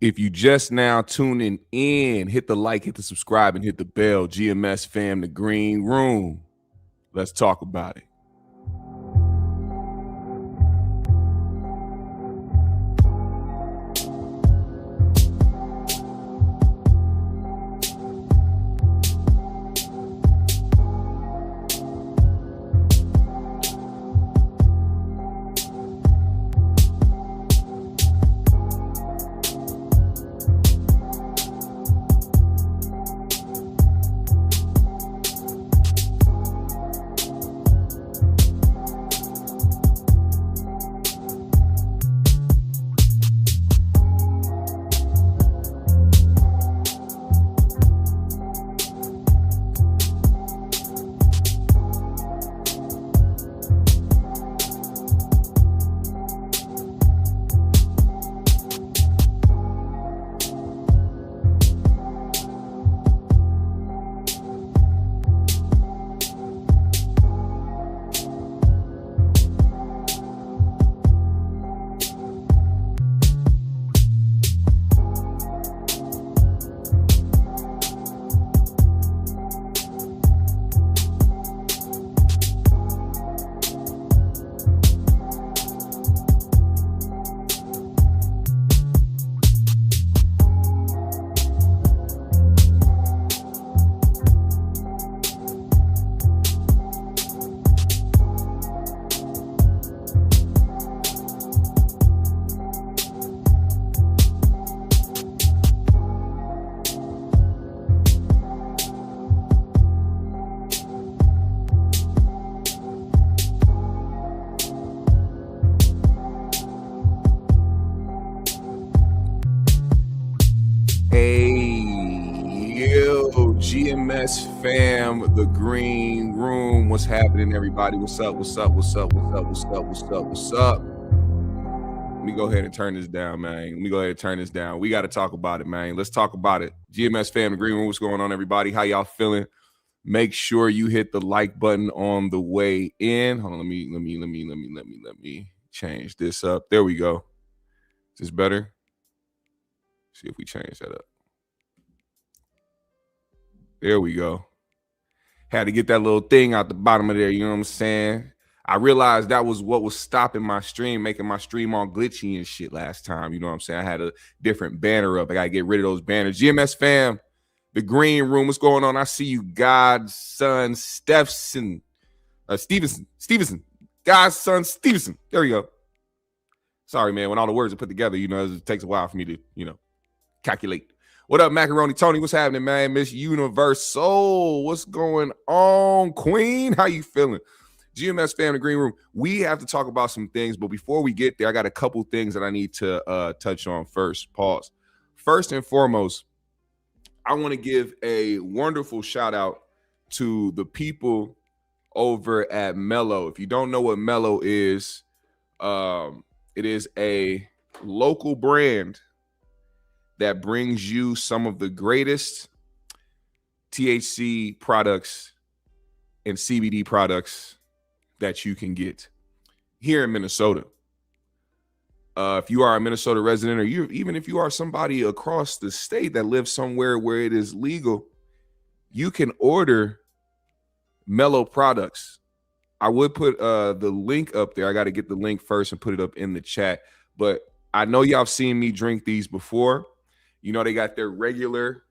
If you just now tuning in, hit the like, hit the subscribe, and hit the bell. GMS fam, the green room. Let's talk about it. GMS fam, the green room. What's happening, everybody? What's up? What's up? What's up? What's up? What's up? What's up? What's up? Let me go ahead and turn this down, man. Let me go ahead and turn this down. We got to talk about it, man. Let's talk about it. GMS fam, the green room. What's going on, everybody? How y'all feeling? Make sure you hit the like button on the way in. Hold on, let me change this up. There we go. Is this better? See if we change that up. There we go. Had to get that little thing out the bottom of there, you know what I'm saying? I realized that was what was stopping my stream, making my stream all glitchy and shit last time, you know what I'm saying? I had a different banner up. I got to get rid of those banners. GMS fam, the green room, what's going on? I see you, Godson Stevenson. Godson Stevenson. There we go. Sorry, man. When all the words are put together, you know, it takes a while for me to, you know, calculate. What up, Macaroni Tony? What's happening, man? Miss Universal, what's going on? Queen, how you feeling? GMS family green room. We have to talk about some things, but before we get there, I got a couple things that I need to touch on first. Pause. First and foremost, I want to give a wonderful shout out to the people over at Melo. If you don't know what Melo is, it is a local brand that brings you some of the greatest THC products and CBD products that you can get here in Minnesota. If you are a Minnesota resident, or even if you are somebody across the state that lives somewhere where it is legal, you can order Melo products. I would put the link up there. I got to get the link first and put it up in the chat. But I know y'all have seen me drink these before. You know, they got their regular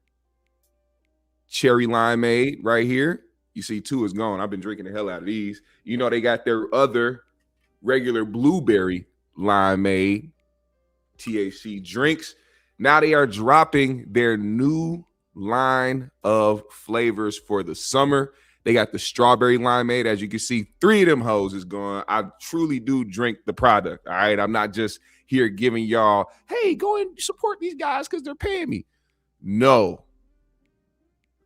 cherry limeade right here. You see, 2 is gone. I've been drinking the hell out of these. You know, they got their other regular blueberry limeade THC drinks. Now they are dropping their new line of flavors for the summer. They got the strawberry limeade. As you can see, 3 of them hoes is gone. I truly do drink the product. All right. I'm not just here giving y'all, hey, go and support these guys because they're paying me. No.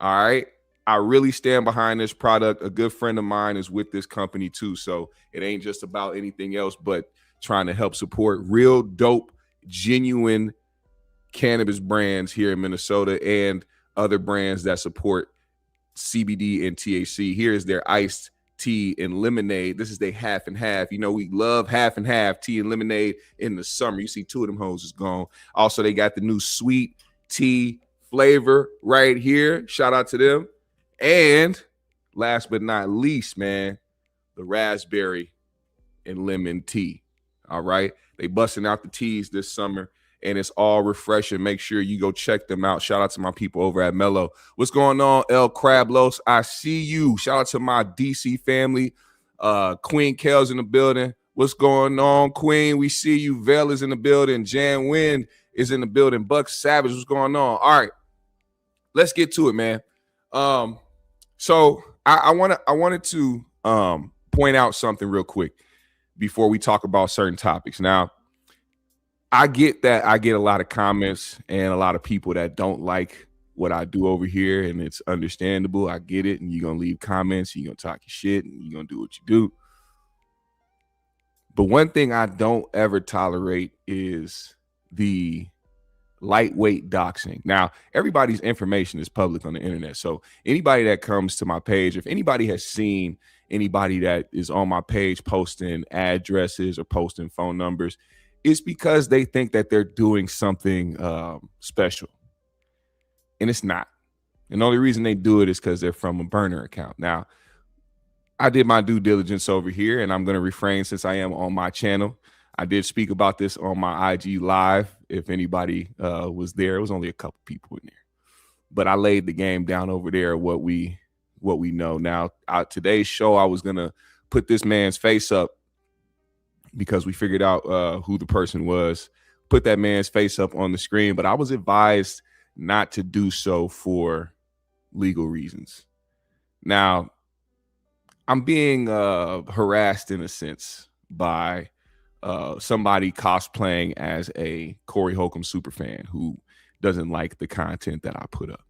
All right. I really stand behind this product. A good friend of mine is with this company too. So it ain't just about anything else but trying to help support real dope, genuine cannabis brands here in Minnesota and other brands that support CBD and THC. Here is their iced tea and lemonade. This is they half and half. You know, we love half and half tea and lemonade in the summer. You see 2 of them hoes is gone. Also, they got the new sweet tea flavor right here. Shout out to them. And last but not least, man, the raspberry and lemon tea. All right. They busting out the teas this summer, and it's all refreshing. Make sure you go check them out. Shout out to my people over at Melo. What's going on, El Crablos? I see you. Shout out to my DC family. Queen Kel's in the building. What's going on, Queen? We see you. Vel is in the building. Jan Wind is in the building. Buck Savage, what's going on? All right, let's get to it, man. So I wanted to point out something real quick before we talk about certain topics. Now, I get that I get a lot of comments and a lot of people that don't like what I do over here, and it's understandable. I get it, and you're going to leave comments, and you're going to talk your shit, and you're going to do what you do. But one thing I don't ever tolerate is the lightweight doxing. Now, everybody's information is public on the internet, so anybody that comes to my page, if anybody has seen anybody that is on my page posting addresses or posting phone numbers, it's because they think that they're doing something special, and it's not. And the only reason they do it is because they're from a burner account. Now, I did my due diligence over here, and I'm going to refrain since I am on my channel. I did speak about this on my IG live. If anybody was there, it was only a couple people in there, but I laid the game down over there. What we know now. Today's show, I was gonna put this man's face up because we figured out who the person was. Put that man's face up on the screen, but I was advised not to do so for legal reasons. Now, I'm being harassed in a sense by somebody cosplaying as a Corey Holcomb superfan who doesn't like the content that I put up.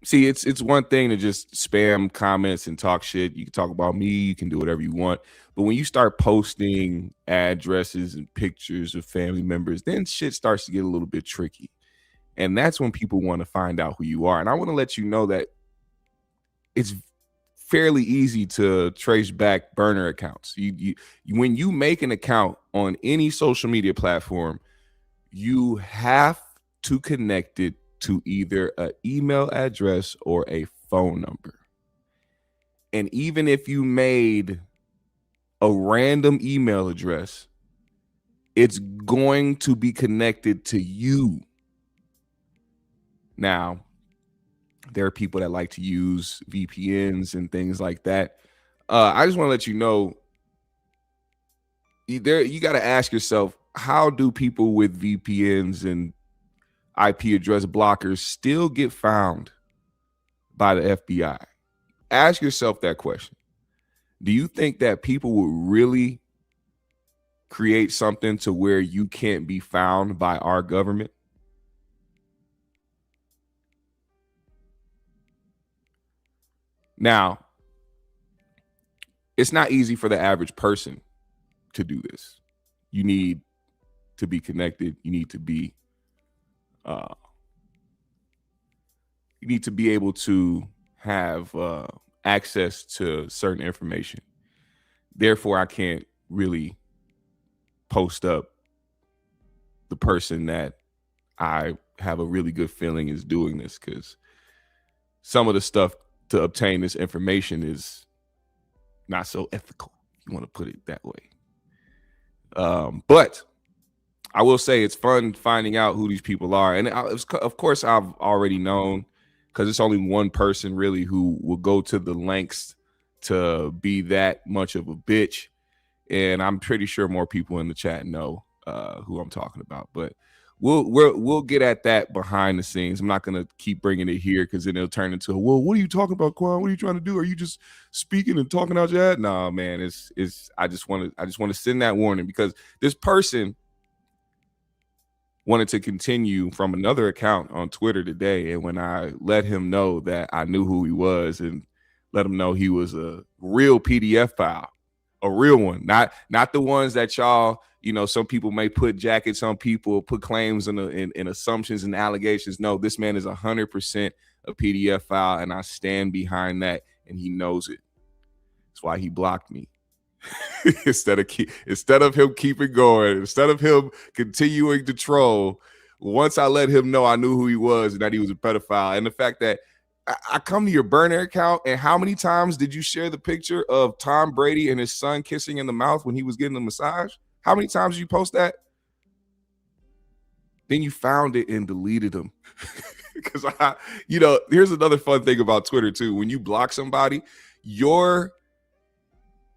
See, it's one thing to just spam comments and talk shit. You can talk about me, you can do whatever you want. But when you start posting addresses and pictures of family members, then shit starts to get a little bit tricky. And that's when people want to find out who you are. And I want to let you know that it's fairly easy to trace back burner accounts. When you make an account on any social media platform, you have to connect it to either an email address or a phone number. And even if you made a random email address, it's going to be connected to you. Now, there are people that like to use VPNs and things like that. I just want to let you know, you got to ask yourself, how do people with VPNs and IP address blockers still get found by the FBI? Ask yourself that question. Do you think that people would really create something to where you can't be found by our government? Now, it's not easy for the average person to do this. You need to be connected. You need to be able to have access to certain information. Therefore, I can't really post up the person that I have a really good feeling is doing this, because some of the stuff to obtain this information is not so ethical, if you want to put it that way. But I will say it's fun finding out who these people are. And of course, I've already known, because it's only one person really who will go to the lengths to be that much of a bitch. And I'm pretty sure more people in the chat know who I'm talking about. But we'll get at that behind the scenes. I'm not going to keep bringing it here, because then it'll turn into, well, what are you talking about, Quan? What are you trying to do? Are you just speaking and talking out your head? Nah, man, I just want to send that warning, because this person wanted to continue from another account on Twitter today. And when I let him know that I knew who he was and let him know he was a real PDF file, a real one, not the ones that y'all, some people may put jackets on people, put claims in assumptions and allegations. No, this man is 100% a PDF file, and I stand behind that and he knows it. That's why he blocked me. instead of him keeping going, instead of him continuing to troll, once I let him know I knew who he was and that he was a pedophile, and the fact that I come to your burner account, and how many times did you share the picture of Tom Brady and his son kissing in the mouth when he was getting a massage? How many times did you post that? Then you found it and deleted them. Because here's another fun thing about Twitter too. When you block somebody, your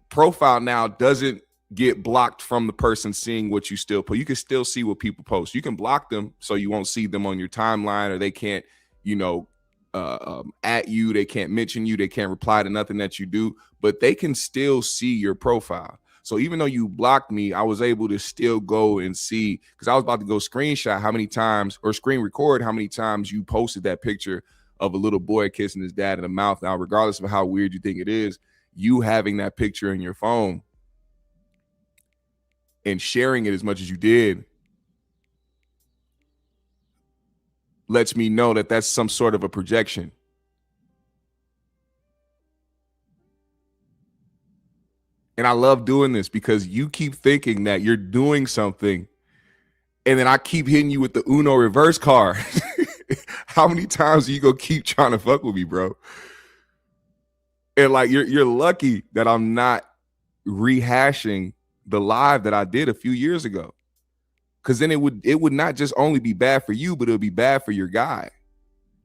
profile now doesn't get blocked from the person seeing what you still put. You can still see what people post. You can block them so you won't see them on your timeline, or they can't, at you. They can't mention you. They can't reply to nothing that you do, but they can still see your profile. So even though you blocked me, I was able to still go and see, because I was about to go screenshot how many times, or screen record how many times you posted that picture of a little boy kissing his dad in the mouth. Now, regardless of how weird you think it is, you having that picture in your phone and sharing it as much as you did lets me know that that's some sort of a projection. And I love doing this because you keep thinking that you're doing something, and then I keep hitting you with the Uno reverse card. How many times are you gonna keep trying to fuck with me, bro? And like, you're lucky that I'm not rehashing the live that I did a few years ago, because then it would not just only be bad for you, but it would be bad for your guy.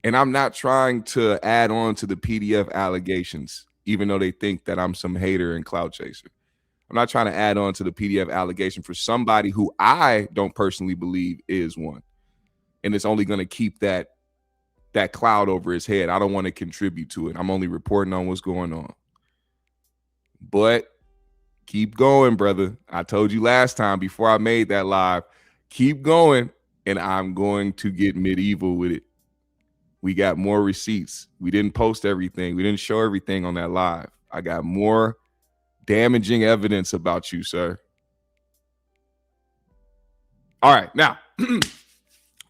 And I'm not trying to add on to the PDF allegations, even though they think that I'm some hater and clout chaser. I'm not trying to add on to the PDF allegation for somebody who I don't personally believe is one. And it's only going to keep that cloud over his head. I don't want to contribute to it. I'm only reporting on what's going on. But keep going, brother. I told you last time before I made that live, keep going, and I'm going to get medieval with it. We got more receipts. We didn't post everything. We didn't show everything on that live. I got more damaging evidence about you, sir. All right, now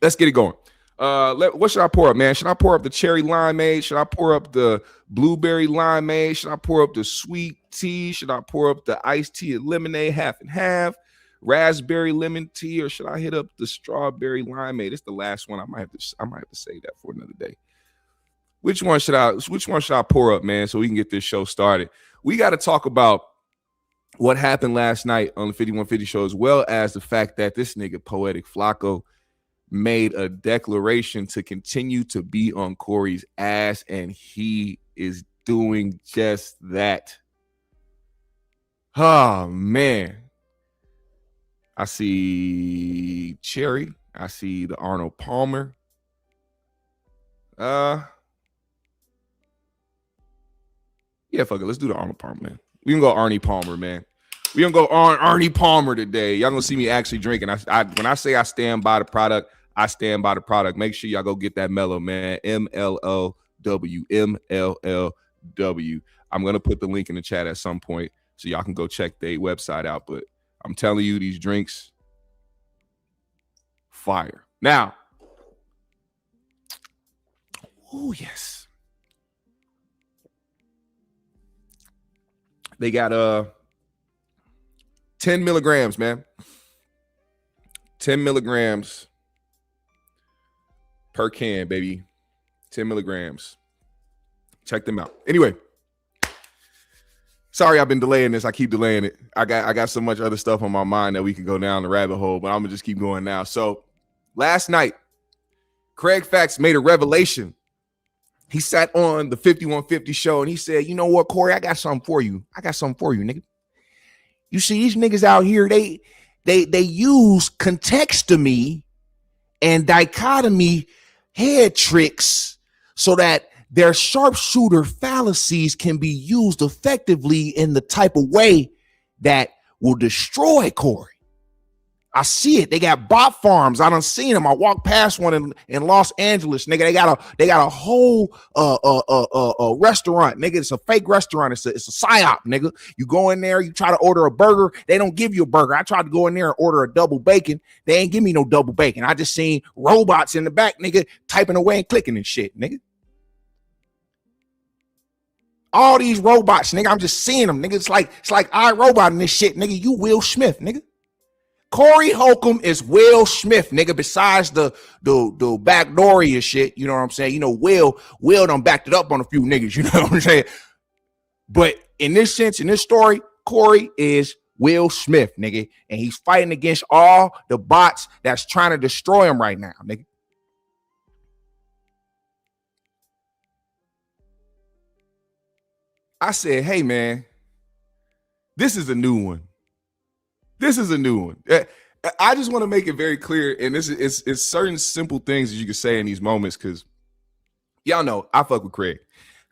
let's get it going. What should I pour up, man? Should I pour up the cherry limeade? Should I pour up the blueberry limeade? Should I pour up the sweet tea? Should I pour up the iced tea and lemonade half and half? Raspberry lemon tea, or should I hit up the strawberry limeade? It's the last one. I might have to save that for another day. Which one should I pour up, man, so we can get this show started? We got to talk about what happened last night on the 5150 show, as well as the fact that this nigga Poetik Flakko made a declaration to continue to be on Corey's ass, and he is doing just that. Oh, man. I see Cherry. I see the Arnold Palmer. Yeah, fuck it. Let's do the Arnold Palmer, man. We can go Arnie Palmer, man. We gonna go on Arnie Palmer today. Y'all gonna see me actually drinking. When I say I stand by the product, I stand by the product. Make sure y'all go get that Melo, man. MLOW. MLLW. I'm gonna put the link in the chat at some point so y'all can go check their website out. But I'm telling you, these drinks, fire. Now, oh yes, they got 10 milligrams, man. 10 milligrams per can, baby. 10 milligrams. Check them out. Anyway. Sorry, I've been delaying this. I keep delaying it. I got so much other stuff on my mind that we can go down the rabbit hole, but I'm gonna just keep going now. So last night, Craig Fax made a revelation. He sat on the 5150 show and he said, "You know what, Corey? I got something for you. Nigga. You see, these niggas out here, they use contextomy and dichotomy head tricks so that their sharpshooter fallacies can be used effectively in the type of way that will destroy Corey. I see it. They got bot farms. I done seen them. I walked past one in Los Angeles, nigga. They got a whole restaurant, nigga. It's a fake restaurant. It's a psyop, nigga. You go in there, you try to order a burger. They don't give you a burger. I tried to go in there and order a double bacon. They ain't give me no double bacon. I just seen robots in the back, nigga, typing away and clicking and shit, nigga. All these robots, nigga, I'm just seeing them, nigga. It's like iRobot and this shit, nigga. You Will Smith, nigga. Corey Holcomb is Will Smith, nigga. Besides the backdoory and shit, you know what I'm saying? You know, Will done backed it up on a few niggas, you know what I'm saying? But in this sense, in this story, Corey is Will Smith, nigga, and he's fighting against all the bots that's trying to destroy him right now, nigga. I said, hey, man, this is a new one. This is a new one. I just want to make it very clear, and this is it's certain simple things that you can say in these moments, because y'all know I fuck with Craig.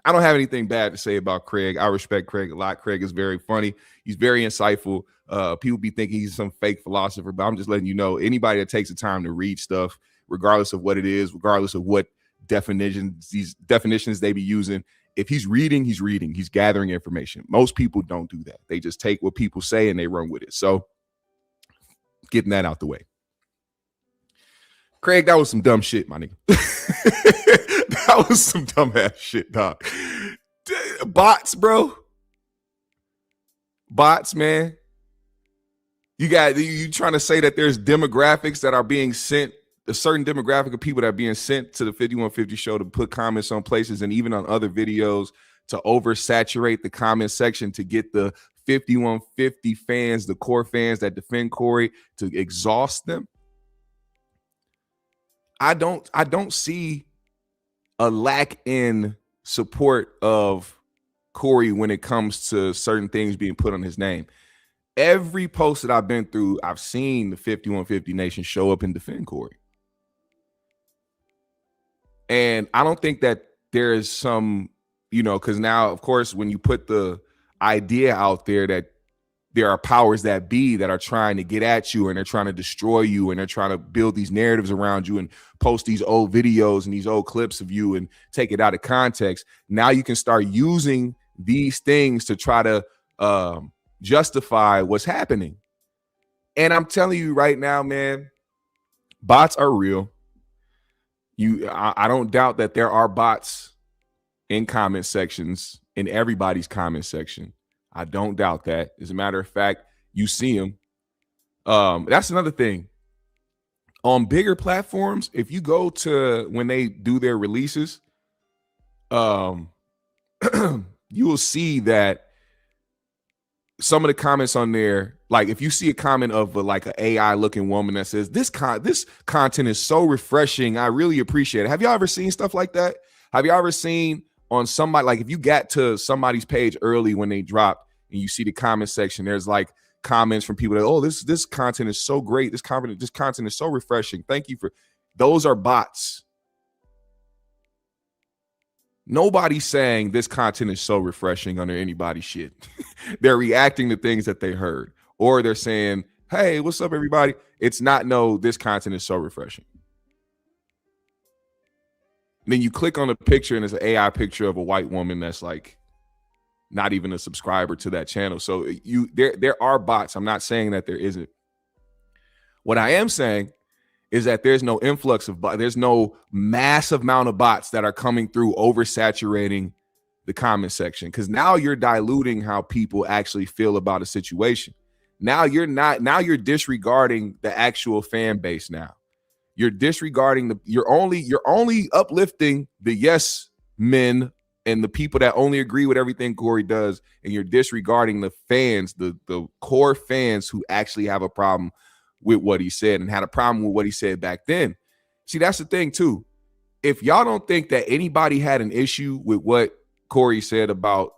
I don't have anything bad to say about Craig. I respect Craig a lot. Craig is very funny. He's very insightful. People be thinking he's some fake philosopher, but I'm just letting you know, anybody that takes the time to read stuff, regardless of what it is, regardless of what these definitions they be using, if he's reading, he's gathering information. Most people don't do that. They just take what people say and they run with it. So getting that out the way. Craig, that was some dumb shit, my nigga. That was some dumbass shit, dog. Bots, bro. Bots, man. You trying to say that there's demographics that are being sent, a certain demographic of people that are being sent to the 5150 show to put comments on places and even on other videos to oversaturate the comment section to get the 5150 fans, the core fans that defend Corey, to exhaust them. I don't see a lack in support of Corey when it comes to certain things being put on his name. Every post that I've been through, I've seen the 5150 Nation show up and defend Corey. And I don't think that there is some, because now, of course, when you put the idea out there that there are powers that be that are trying to get at you and they're trying to destroy you and they're trying to build these narratives around you and post these old videos and these old clips of you and take it out of context. Now you can start using these things to try to justify what's happening. And I'm telling you right now, man, bots are real. I don't doubt that there are bots in comment sections, in everybody's comment section. I don't doubt that. As a matter of fact, you see them. That's another thing. On bigger platforms, if you go to when they do their releases, you will see that some of the comments on there, like if you see a comment of like an AI looking woman that says, this content is so refreshing, I really appreciate it. Have y'all ever seen stuff like that? Have y'all ever seen on somebody, like if you got to somebody's page early when they drop and you see the comment section, there's like comments from people that, oh, this content is so great. This content is so refreshing. Thank you for, those are bots. Nobody's saying this content is so refreshing under anybody's shit. They're reacting to things that they heard, or they're saying, hey, what's up, everybody? It's not, no, this content is so refreshing. And then you click on a picture and it's an AI picture of a white woman that's like not even a subscriber to that channel. So there are bots. I'm not saying that there isn't. What I am saying is that there's no influx of bots. There's no massive amount of bots that are coming through oversaturating the comment section, because now you're diluting how people actually feel about a situation. Now you're disregarding the actual fan base. Now you're disregarding you're only uplifting the yes men and the people that only agree with everything Corey does, and you're disregarding the fans, the core fans who actually have a problem with what he said and had a problem with what he said back then. See, that's the thing too. If y'all don't think that anybody had an issue with what Corey said about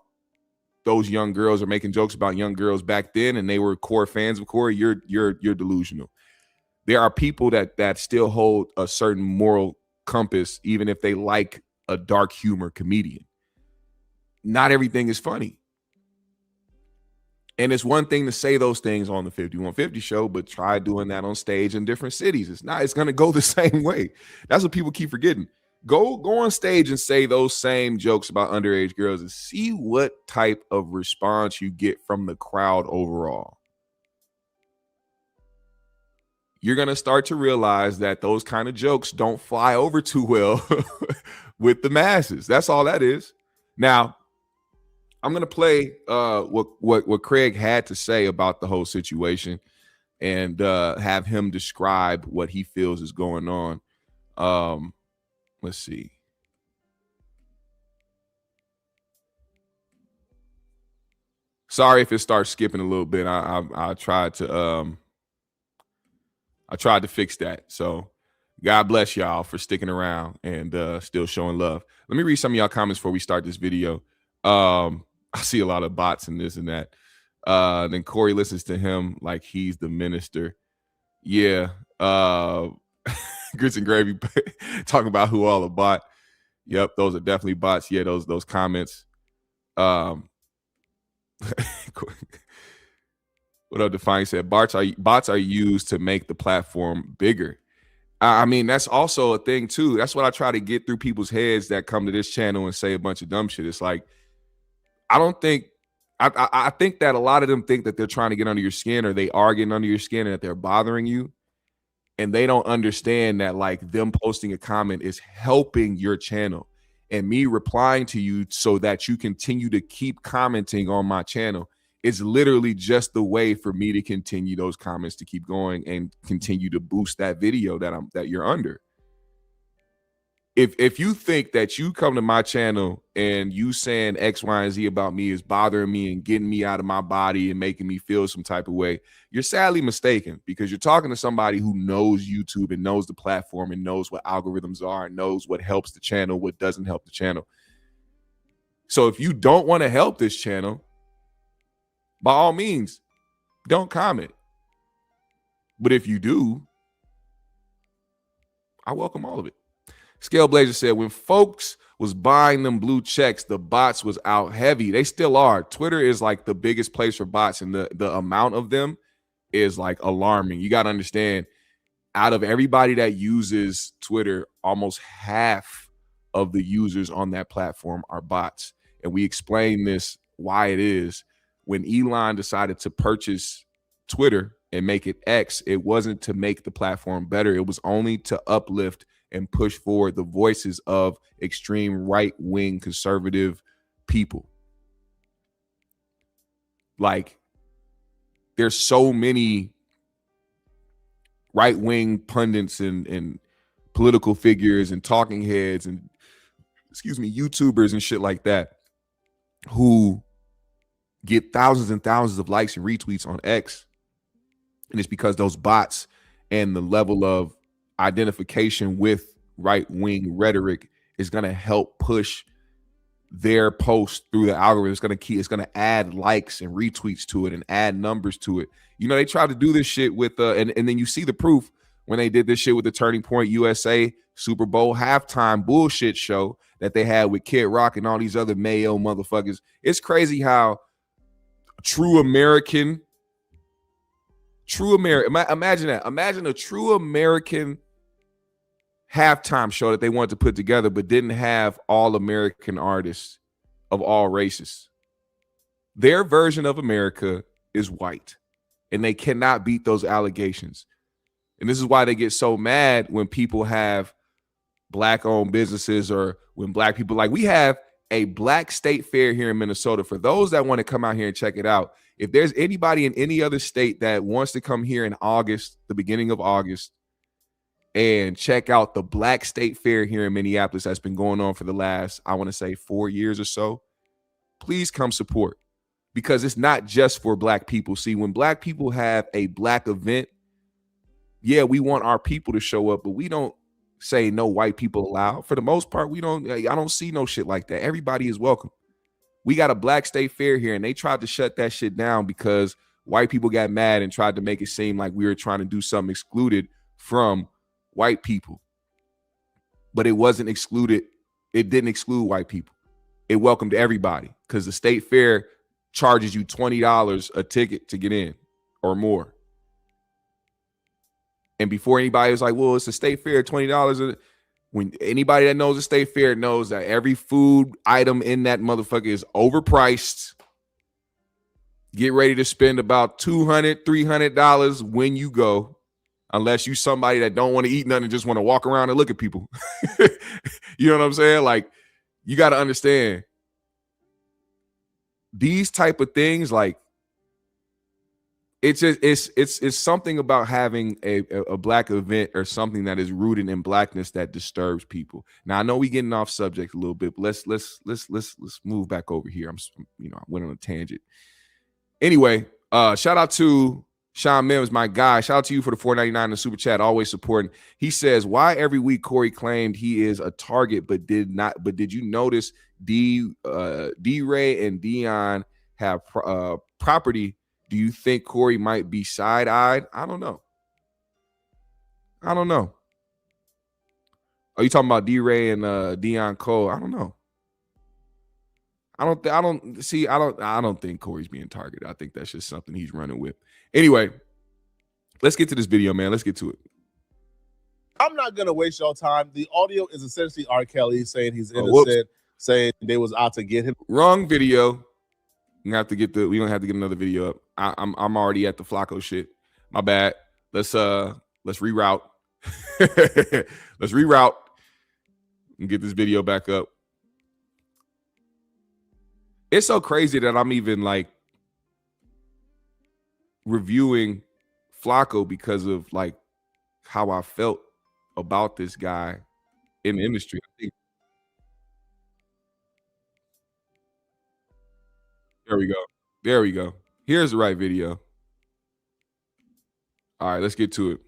those young girls or making jokes about young girls back then, and they were core fans of Corey, you're delusional. There are people that still hold a certain moral compass, even if they like a dark humor comedian. Not everything is funny. And it's one thing to say those things on the 5150 show, but try doing that on stage in different cities. It's going to go the same way. That's what people keep forgetting. Go on stage and say those same jokes about underage girls and see what type of response you get from the crowd overall. You're going to start to realize that those kind of jokes don't fly over too well with the masses. That's all that is. Now, I'm gonna play what Craig had to say about the whole situation and have him describe what he feels is going on. Let's see. Sorry if it starts skipping a little bit. I tried to fix that. So God bless y'all for sticking around and still showing love. Let me read some of y'all comments before we start this video. I see a lot of bots and this and that. Then Corey listens to him like he's the minister. Yeah. Grits and Gravy talking about who all a bot. Yep, those are definitely bots. Yeah, those comments. What up, Define said bots are used to make the platform bigger. I mean, that's also a thing too. That's what I try to get through people's heads that come to this channel and say a bunch of dumb shit. It's like, I think that a lot of them think that they're trying to get under your skin, or they are getting under your skin, and that they're bothering you. And they don't understand that like them posting a comment is helping your channel, and me replying to you so that you continue to keep commenting on my channel is literally just the way for me to continue those comments to keep going and continue to boost that video that you're under. If you think that you come to my channel and you saying X, Y, and Z about me is bothering me and getting me out of my body and making me feel some type of way, you're sadly mistaken, because you're talking to somebody who knows YouTube and knows the platform and knows what algorithms are and knows what helps the channel, what doesn't help the channel. So if you don't want to help this channel, by all means, don't comment. But if you do, I welcome all of it. Scale Blazer said, when folks was buying them blue checks, the bots was out heavy. They still are. Twitter is like the biggest place for bots, and the amount of them is like alarming. You got to understand, out of everybody that uses Twitter, almost half of the users on that platform are bots. And we explain this, why it is. When Elon decided to purchase Twitter and make it X, it wasn't to make the platform better. It was only to uplift and push forward the voices of extreme right-wing conservative people. Like, there's so many right-wing pundits and political figures and talking heads and, YouTubers and shit like that who get thousands and thousands of likes and retweets on X. And it's because those bots and the level of identification with right-wing rhetoric is going to help push their post through the algorithm. It's going to add likes and retweets to it and add numbers to it. You know, they tried to do this shit with and then you see the proof when they did this shit with the Turning Point USA Super Bowl halftime bullshit show that they had with Kid Rock and all these other Melo motherfuckers. It's crazy how true American, imagine that. Imagine a true American halftime show that they wanted to put together, but didn't have all American artists of all races. Their version of America is white, and they cannot beat those allegations. And this is why they get so mad when people have black-owned businesses, or when black people, like, we have a black state fair here in Minnesota. For those that want to come out here and check it out, if there's anybody in any other state that wants to come here in August, the beginning of August, and check out the Black State Fair here in Minneapolis that's been going on for the last, I want to say, 4 years or so, please come support, because it's not just for black people. See, when black people have a black event, yeah, we want our people to show up, but we don't say no white people allowed. For the most part, I don't see no shit like that. Everybody is welcome. We got a Black State Fair here, and they tried to shut that shit down because white people got mad and tried to make it seem like we were trying to do something excluded from white people. But it wasn't excluded. It didn't exclude white people. It welcomed everybody, because the state fair charges you $20 a ticket to get in or more. And before anybody was like, well, it's a state fair, $20. When anybody that knows a state fair knows that every food item in that motherfucker is overpriced. Get ready to spend about $200, $300 when you go, unless you somebody that don't want to eat nothing and just want to walk around and look at people. You know what I'm saying? Like, you got to understand, these type of things, like it's just it's something about having a black event or something that is rooted in blackness that disturbs people. Now I know we getting off subject a little bit, but let's move back over here. I went on a tangent. Anyway, shout out to Sean Mims, my guy. Shout out to you for the $4.99 in the super chat, always supporting. He says, why every week Corey claimed he is a target, but did you notice D-Ray and Dion have property? Do you think Corey might be side-eyed? I don't know. Are you talking about D-Ray and Dion Cole? I don't know. I don't think Corey's being targeted. I think that's just something he's running with. Anyway, let's get to this video, man. Let's get to it. I'm not gonna waste your time. The audio is essentially R. Kelly saying he's innocent, saying they was out to get him. Wrong video. We don't have to get another video up. I'm already at the Flaco shit. My bad. Let's reroute. Let's reroute and get this video back up. It's so crazy that I'm even like reviewing Flaco because of like how I felt about this guy in the industry. There we go. Here's the right video. All right, let's get to it.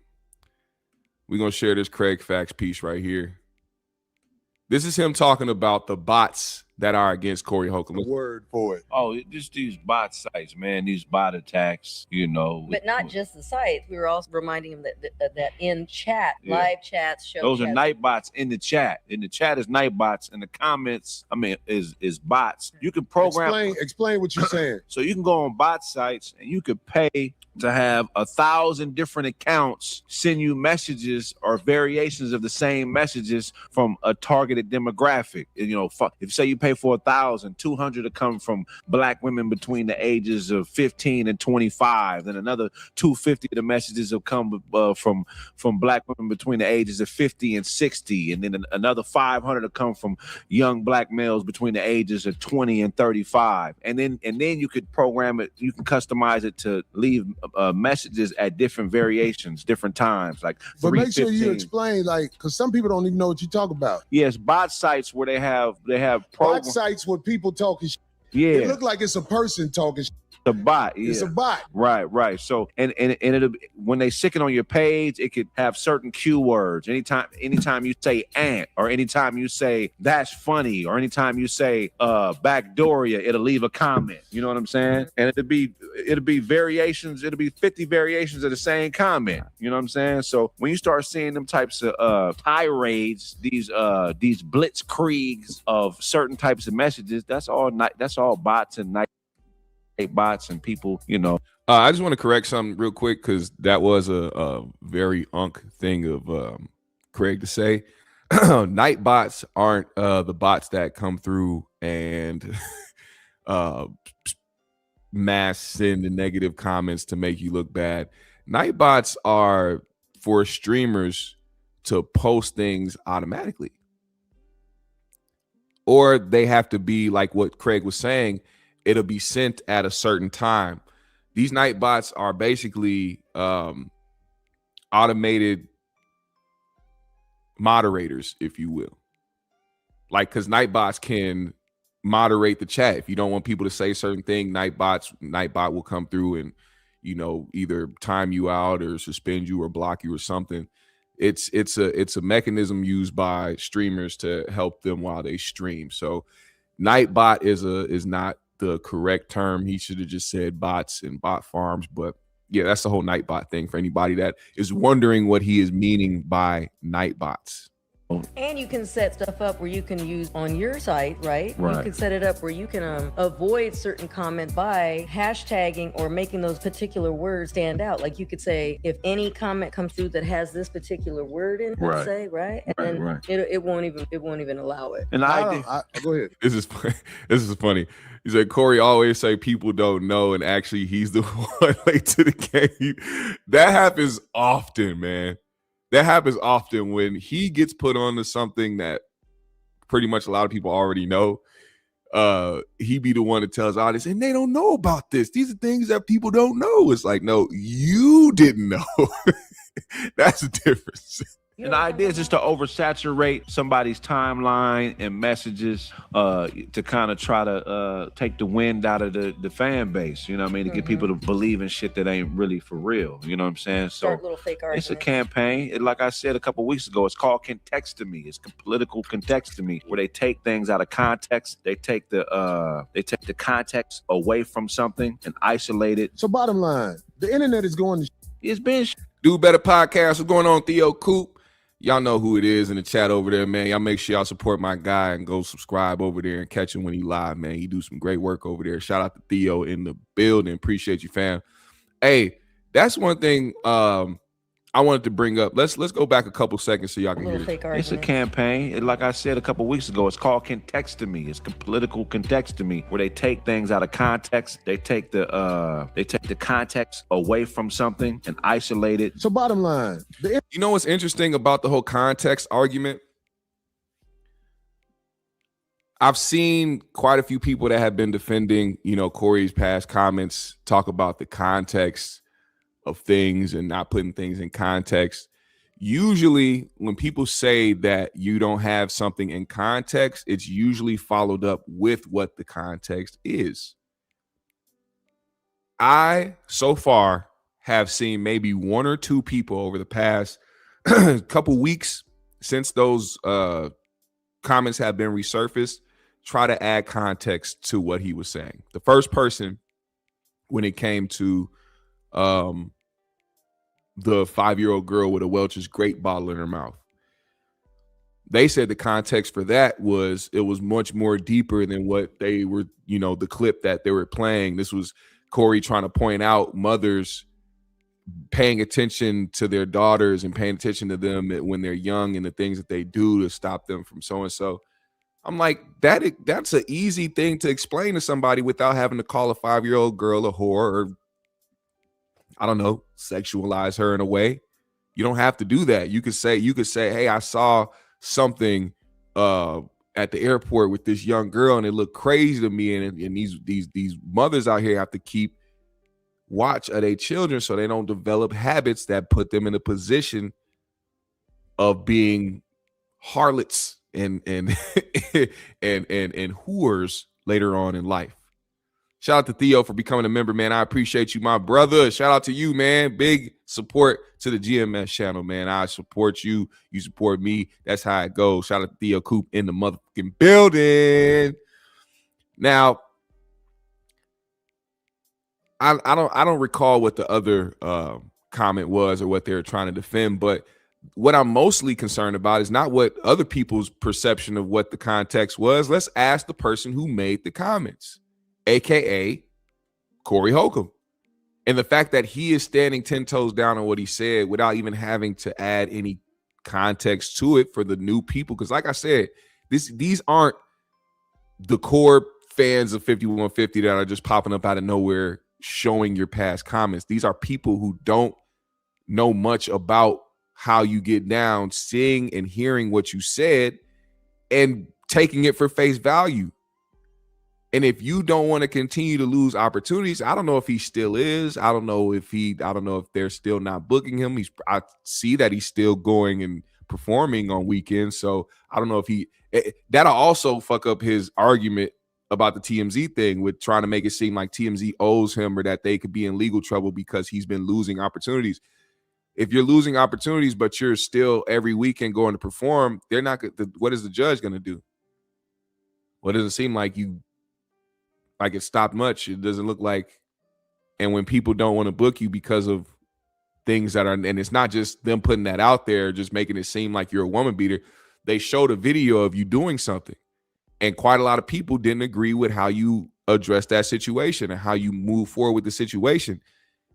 We're going to share this Craig Facts piece right here. This is him talking about the bots that are against Corey Holcomb. Word for it. Oh, just these bot sites, man. These bot attacks, But not just the sites. We were also reminding him that in chat, live chats, show those chats. are night bots in the chat. In the chat is night bots. In the comments, is bots. You can program. Explain what you're saying. So you can go on bot sites and you could pay to have 1,000 different accounts send you messages or variations of the same messages from a targeted demographic. If say you pay for 1,000, 200 to come from black women between the ages of 15 and 25, then another 250 of the messages will come from black women between the ages of 50 and 60, and then another 500 to come from young black males between the ages of 20 and 35, and then you could program it, you can customize it to leave messages at different variations, different times, like. But make sure you explain, like, because some people don't even know what you talk about. Yes, bot sites where they have bot sites where people talking. Yeah, it look like it's a person talking. The bot, yeah. It's a bot. Right. So and it'll, when they stick it on your page, it could have certain keywords. Anytime you say "ant," or anytime you say "that's funny," or anytime you say "backdooria," it'll leave a comment. You know what I'm saying? And it'll be variations. It'll be 50 variations of the same comment. You know what I'm saying? So when you start seeing them types of tirades, these blitzkriegs of certain types of messages, that's all bots and bots and people, I just want to correct something real quick because that was a very thing of Craig to say. Night bots aren't the bots that come through and mass send the negative comments to make you look bad. Night bots are for streamers to post things automatically, or they have to be like what Craig was saying. It'll be sent at a certain time. These night bots are basically automated moderators, if you will. Like, because night bots can moderate the chat. If you don't want people to say certain thing, Nightbot will come through and, either time you out or suspend you or block you or something. It's a mechanism used by streamers to help them while they stream. So Nightbot is not the correct term. He should have just said bots and bot farms. But yeah, that's the whole Nightbot thing for anybody that is wondering what he is meaning by Nightbots. And you can set stuff up where you can use on your site, right? Right. You can set it up where you can avoid certain comments by hashtagging or making those particular words stand out. Like you could say, if any comment comes through that has this particular word in, let's say, right? And then it won't even allow it. And go ahead. This is funny. He said Corey always say people don't know, and actually he's the one late to the game. That happens often, man. That happens often when he gets put onto something that pretty much a lot of people already know. he be the one that tells all this, and they don't know about this. These are things that people don't know. It's like, no, you didn't know. That's the difference. And the idea is just to oversaturate somebody's timeline and messages to kind of try to take the wind out of the fan base, you know what I mean? To get people to believe in shit that ain't really for real, you know what I'm saying? So little fake it's a campaign. Like I said a couple weeks ago, it's called Contextomy. It's political contextomy, where they take things out of context. They take the context away from something and isolate it. So bottom line, the internet is going to It's been Do Better Podcast. What's going on, Theo Coop? Y'all know who it is in the chat over there, man. Y'all make sure y'all support my guy and go subscribe over there and catch him when he live, man. He do some great work over there. Shout out to Theo in the building. Appreciate you, fam. Hey, that's one thing I wanted to bring up. Let's go back a couple seconds so y'all can hear it. It's a campaign. Like I said a couple weeks ago, it's called Contextomy. It's political contextomy, where they take things out of context. They take the context away from something and isolate it. So bottom line, you know what's interesting about the whole context argument? I've seen quite a few people that have been defending, you know, Corey's past comments, talk about the context of things and not putting things in context. Usually when people say that you don't have something in context, it's usually followed up with what the context is. I, so far, have seen maybe one or two people over the past couple weeks since those comments have been resurfaced, try to add context to what he was saying. The first person, when it came to the 5-year-old girl with a Welch's grape bottle in her mouth, they said the context for that was it was much more deeper than what they were, you know, the clip that they were playing. This was Corey trying to point out mothers paying attention to their daughters and paying attention to them when they're young and the things that they do to stop them from so and so. I'm like, that's an easy thing to explain to somebody without having to call a 5-year-old girl a whore or, I don't know, sexualize her in a way. You don't have to do that. You could say, hey, I saw something at the airport with this young girl and it looked crazy to me. And these mothers out here have to keep watch of their children so they don't develop habits that put them in a position of being harlots and whores later on in life. Shout out to Theo for becoming a member, man. I appreciate you, my brother. Shout out to you, man. Big support to the GMS channel, man. I support you. You support me. That's how it goes. Shout out to Theo Coop in the motherfucking building. Now, I don't recall what the other comment was or what they were trying to defend, but what I'm mostly concerned about is not what other people's perception of what the context was. Let's ask the person who made the comments, aka Corey Holcomb, and the fact that he is standing 10 toes down on what he said without even having to add any context to it for the new people. Because like I said, these aren't the core fans of 5150 that are just popping up out of nowhere showing your past comments. These are people who don't know much about how you get down, seeing and hearing what you said and taking it for face value. And if you don't want to continue to lose opportunities, I don't know if he still is. I don't know if they're still not booking him. I see that he's still going and performing on weekends. So I don't know if that'll also fuck up his argument about the TMZ thing with trying to make it seem like TMZ owes him or that they could be in legal trouble because he's been losing opportunities. If you're losing opportunities, but you're still every weekend going to perform, they're not. What is the judge going to do? Well, it doesn't seem like it stopped much. It doesn't look like. And when people don't want to book you because of things that are, and it's not just them putting that out there, just making it seem like you're a woman beater. They showed a video of you doing something, and quite a lot of people didn't agree with how you address that situation and how you move forward with the situation.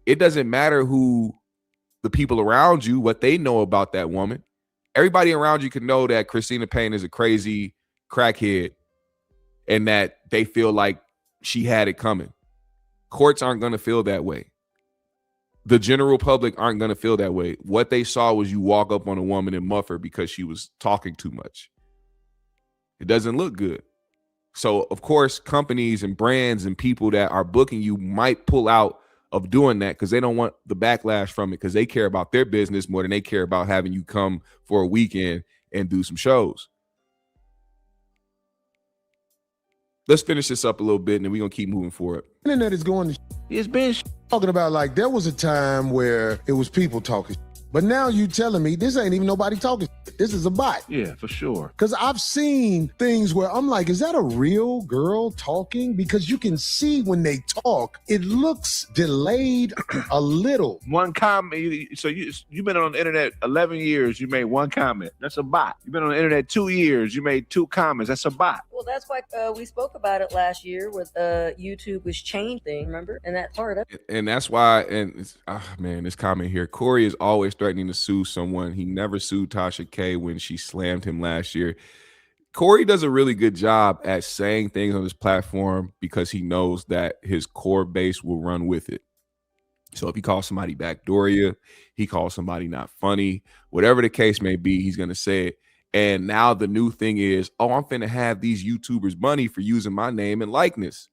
It doesn't matter who the people around you, what they know about that woman. Everybody around you can know that Christina Payne is a crazy crackhead and that they feel like she had it coming. Courts aren't going to feel that way. The general public aren't going to feel that way. What they saw was you walk up on a woman and muff her because she was talking too much. It doesn't look good. So of course, companies and brands and people that are booking you might pull out of doing that because they don't want the backlash from it, because they care about their business more than they care about having you come for a weekend and do some shows. Let's finish this up a little bit and then we're going to keep moving forward. Internet is going to It's been talking about, like, there was a time where it was people talking, but now you telling me this ain't even nobody talking. This is a bot. yeah, for sure. Because I've seen things where I'm like, is that a real girl talking? Because you can see when they talk, it looks delayed a little. One comment. So you've been on the internet 11 years. You made one comment. That's a bot. You've been on the internet 2 years. You made 2 comments. That's a bot. Well, that's why we spoke about it last year with YouTube was changing, remember? And that part of it. And that's why, and it's, man, this comment here, Corey is always threatening to sue someone. He never sued Tasha K when she slammed him last year. Corey does a really good job at saying things on his platform because he knows that his core base will run with it. So if he calls somebody backdooria, he calls somebody not funny, whatever the case may be, he's going to say it. And now the new thing is, oh, I'm finna have these YouTubers money for using my name and likeness.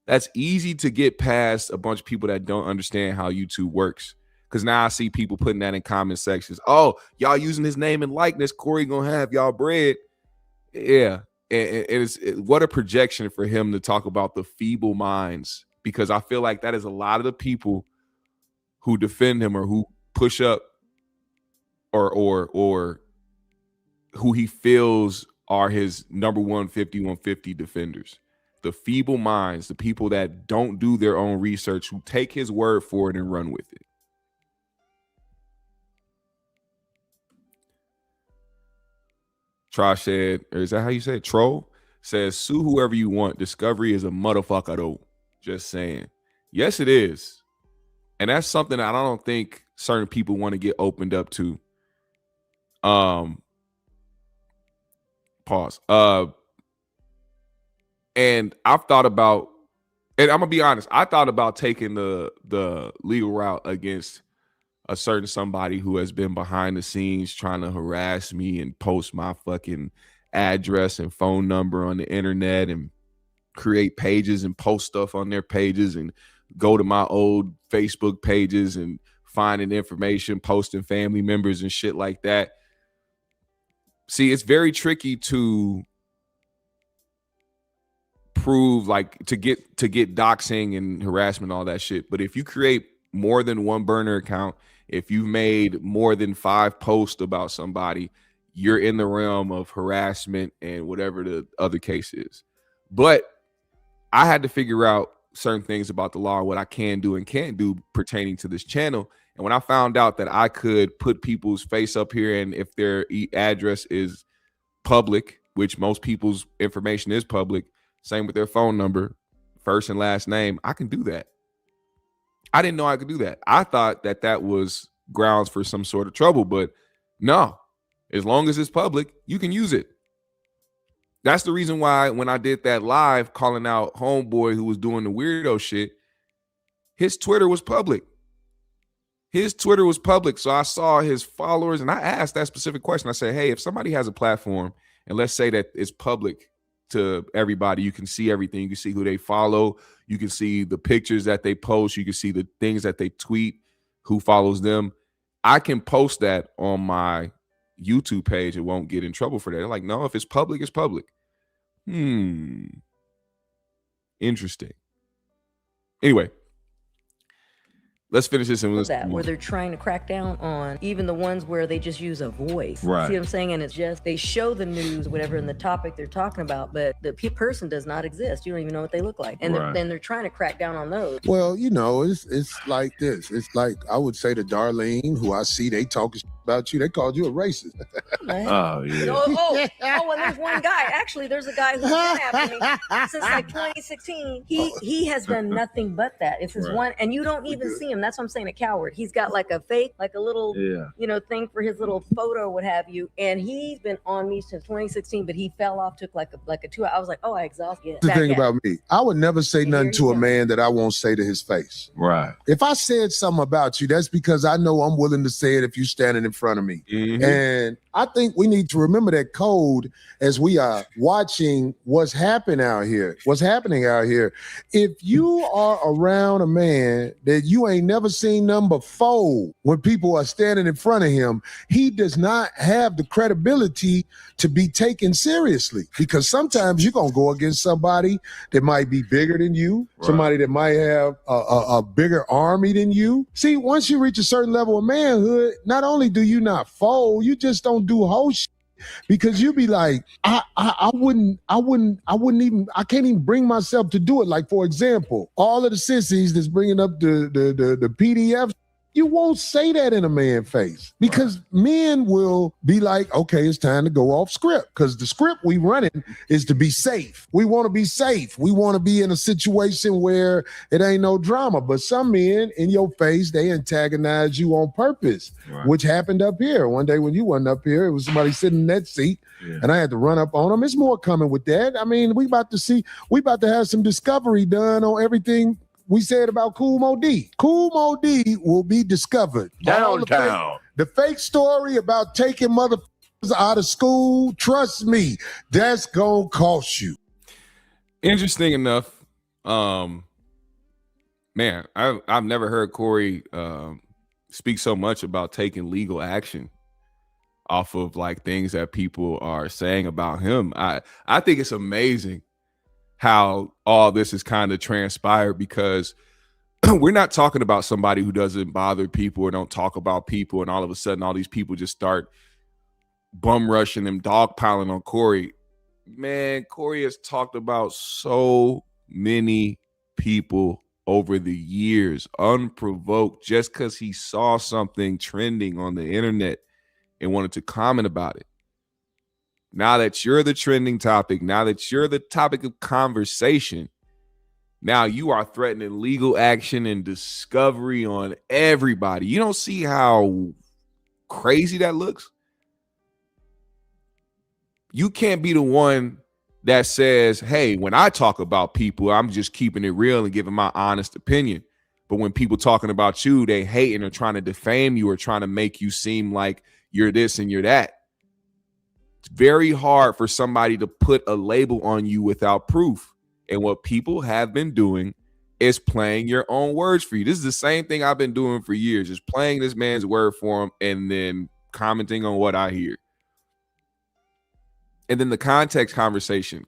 That's easy to get past a bunch of people that don't understand how YouTube works. Because now I see people putting that in comment sections. Oh, y'all using his name and likeness. Corey gonna have y'all bread. Yeah. And what a projection for him to talk about the feeble minds. Because I feel like that is a lot of the people who defend him or who push up or who he feels are his number 150 defenders. The feeble minds, the people that don't do their own research, who take his word for it and run with it. Trosh said, or is that how you say it? Troll says, sue whoever you want. Discovery is a motherfucker though. Just saying. Yes, it is. And that's something that I don't think certain people want to get opened up to. Pause. And I've thought about, and I'm gonna be honest, I thought about taking the legal route against a certain somebody who has been behind the scenes trying to harass me and post my fucking address and phone number on the internet and create pages and post stuff on their pages and go to my old Facebook pages and finding information, posting family members and shit like that. See, it's very tricky to prove, like, to get doxing and harassment, all that shit. But if you create more than one burner account, if you've made more than 5 posts about somebody, you're in the realm of harassment and whatever the other case is. But I had to figure out certain things about the law, what I can do and can't do pertaining to this channel. And when I found out that I could put people's face up here, and if their address is public, which most people's information is public, same with their phone number, first and last name, I can do that. I didn't know I could do that. I thought that that was grounds for some sort of trouble, but no, as long as it's public, you can use it. That's the reason why when I did that live calling out homeboy who was doing the weirdo shit, his Twitter was public. His Twitter was public. So I saw his followers and I asked that specific question. I said, hey, if somebody has a platform and let's say that it's public to everybody, you can see everything. You can see who they follow. You can see the pictures that they post. You can see the things that they tweet, who follows them. I can post that on my YouTube page. It won't get in trouble for that. They're like, no, if it's public, it's public. Interesting. Anyway, let's finish this. And where they're trying to crack down on even the ones where they just use a voice. Right. See what I'm saying? And it's just, they show the news, whatever, in the topic they're talking about, but the person does not exist. You don't even know what they look like. And then they're trying to crack down on those. Well, you know, it's like this. It's like, I would say to Darlene, who I see they talking about you, they called you a racist. Oh, yeah. And there's one guy. Actually, there's a guy who's been after me since like 2016. He has done nothing but that. It's his one, and you don't even see him. That's what I'm saying, a coward. He's got like a fake, like a little, thing for his little photo, what have you. And he's been on me since 2016, but he fell off, took like a 2 hours. I was like, oh, I exhausted. The thing about me, I would never say nothing to a man that I won't say to his face. Right. If I said something about you, that's because I know I'm willing to say it if you're standing in front of me. Mhm. And I think we need to remember that code as we are watching what's happening out here. If you are around a man that you ain't never seen nothing but fold when people are standing in front of him, he does not have the credibility to be taken seriously, because sometimes you're going to go against somebody that might be bigger than you, somebody that might have a bigger army than you. See, once you reach a certain level of manhood, not only do you not fold, you just don't do whole shit, because you be like, I can't even bring myself to do it. Like, for example, all of the sissies that's bringing up the PDF, you won't say that in a man's face, because men will be like, okay, it's time to go off script, because the script we running is to be safe. We want to be safe. We want to be in a situation where it ain't no drama. But some men in your face, they antagonize you on purpose, which happened up here. One day when you wasn't up here, it was somebody sitting in that seat, and I had to run up on them. It's more coming with that. I mean, we about to have some discovery done on everything we said about Kool Moe Dee. Kool Moe Dee will be discovered. Downtown. The fake story about taking motherfuckers out of school, trust me, that's gonna cost you. Interesting enough, man, I've never heard Corey speak so much about taking legal action off of like things that people are saying about him. I think it's amazing how all this is kind of transpired, because we're not talking about somebody who doesn't bother people or don't talk about people, and all of a sudden all these people just start bum rushing and dogpiling on Corey. Man, Corey has talked about so many people over the years, unprovoked, just because he saw something trending on the internet and wanted to comment about it. Now that you're the trending topic, now that you're the topic of conversation, now you are threatening legal action and discovery on everybody. You don't see how crazy that looks? You can't be the one that says, hey, when I talk about people, I'm just keeping it real and giving my honest opinion. But when people talking about you, they hating or trying to defame you or trying to make you seem like you're this and you're that. It's very hard for somebody to put a label on you without proof. And what people have been doing is playing your own words for you. This is the same thing I've been doing for years, just playing this man's word for him and then commenting on what I hear. And then the context conversation.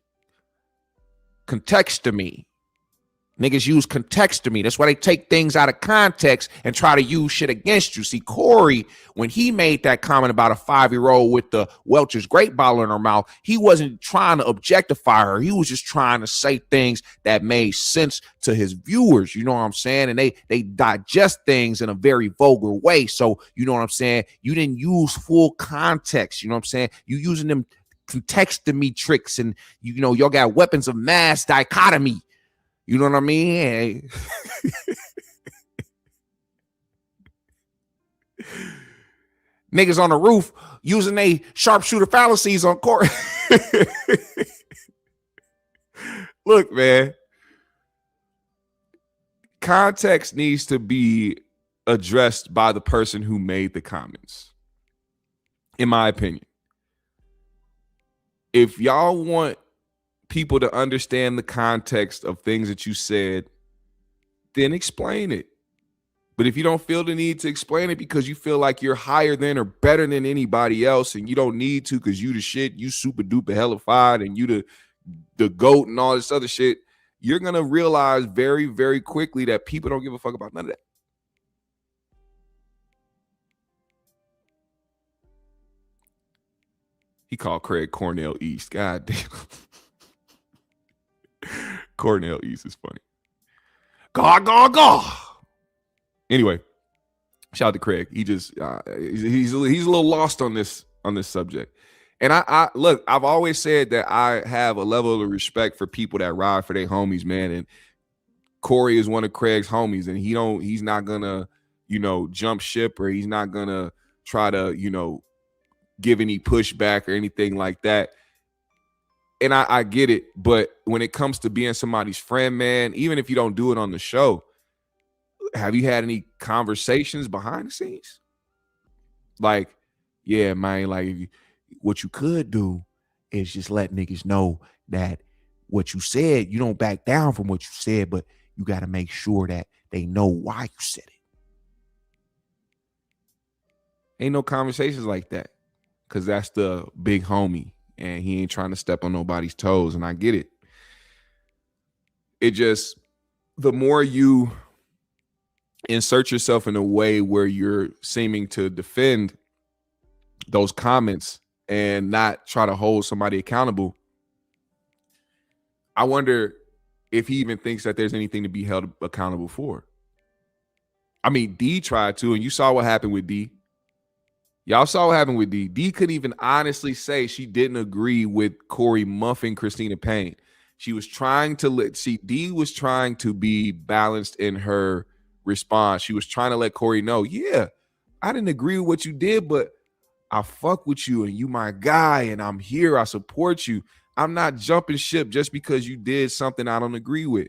Contextomy. Niggas use contextomy. That's why they take things out of context and try to use shit against you. See, Corey, when he made that comment about a 5-year-old with the Welch's grape bottle in her mouth, he wasn't trying to objectify her. He was just trying to say things that made sense to his viewers. You know what I'm saying? And they digest things in a very vulgar way. So, you know what I'm saying? You didn't use full context. You know what I'm saying? You using them contextomy tricks, and you know, y'all got weapons of mass dichotomy. You know what I mean? Niggas on the roof using a sharpshooter fallacies on court. Look, man. Context needs to be addressed by the person who made the comments, in my opinion. If y'all want people to understand the context of things that you said, then explain it. But if you don't feel the need to explain it because you feel like you're higher than or better than anybody else, and you don't need to because you the shit, you super duper hellified, and you the GOAT and all this other shit, you're going to realize very, very quickly that people don't give a fuck about none of that. He called Craig Cornell East. God damn. Cornell East is funny. Gaw. Anyway, shout out to Craig. He just he's a little lost on this subject. And I look, I've always said that I have a level of respect for people that ride for their homies, man. And Corey is one of Craig's homies, and he's not gonna, jump ship, or he's not gonna try to, give any pushback or anything like that. And I get it, but when it comes to being somebody's friend, man, even if you don't do it on the show, have you had any conversations behind the scenes? Like, yeah, man, like what you could do is just let niggas know that what you said, you don't back down from what you said, but you got to make sure that they know why you said it. Ain't no conversations like that, because that's the big homie and he ain't trying to step on nobody's toes, and I get it. It just, the more you insert yourself in a way where you're seeming to defend those comments and not try to hold somebody accountable, I wonder if he even thinks that there's anything to be held accountable for. I mean, D tried to, and you saw what happened with D. Y'all saw what happened with D. D couldn't even honestly say she didn't agree with Corey muffing Christina Payne. She was trying to D was trying to be balanced in her response. She was trying to let Corey know, yeah, I didn't agree with what you did, but I fuck with you and you my guy and I'm here. I support you. I'm not jumping ship just because you did something I don't agree with.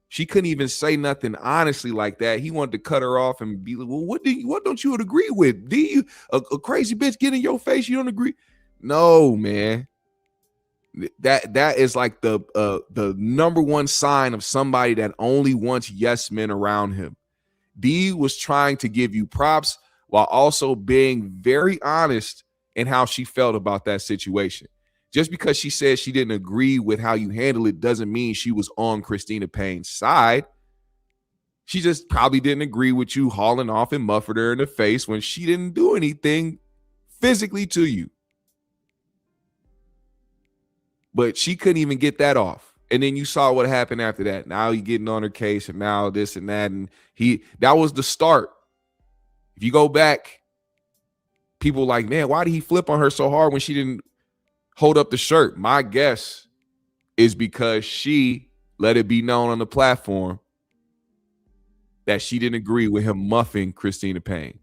She couldn't even say nothing honestly like that. He wanted to cut her off and be like, well, what don't you agree with? Do you a crazy bitch get in your face? You don't agree? No, man. That is like the number one sign of somebody that only wants yes men around him. D was trying to give you props while also being very honest in how she felt about that situation. Just because she said she didn't agree with how you handle it doesn't mean she was on Christina Payne's side. She just probably didn't agree with you hauling off and muffing her in the face when she didn't do anything physically to you. But she couldn't even get that off. And then you saw what happened after that. Now you getting on her case and now this and that. And that was the start. If you go back, people like, man, why did he flip on her so hard when she didn't hold up the shirt? My guess is because she let it be known on the platform that she didn't agree with him muffing Christina Payne.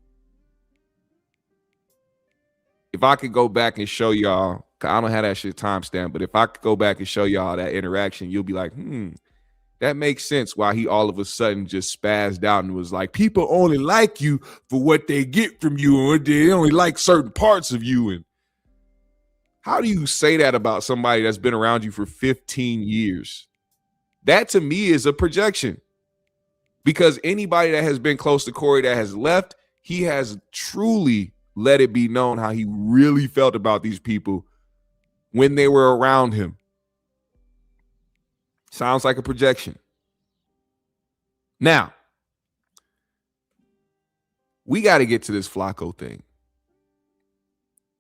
If I could go back and show y'all, I don't have that shit timestamped, but if I could go back and show y'all that interaction, you'll be like, that makes sense why he all of a sudden just spazzed out and was like, people only like you for what they get from you, and they only like certain parts of you. And how do you say that about somebody that's been around you for 15 years? That to me is a projection, because anybody that has been close to Corey that has left, he has truly let it be known how he really felt about these people when they were around him. Sounds like a projection. Now, we got to get to this Flaco thing.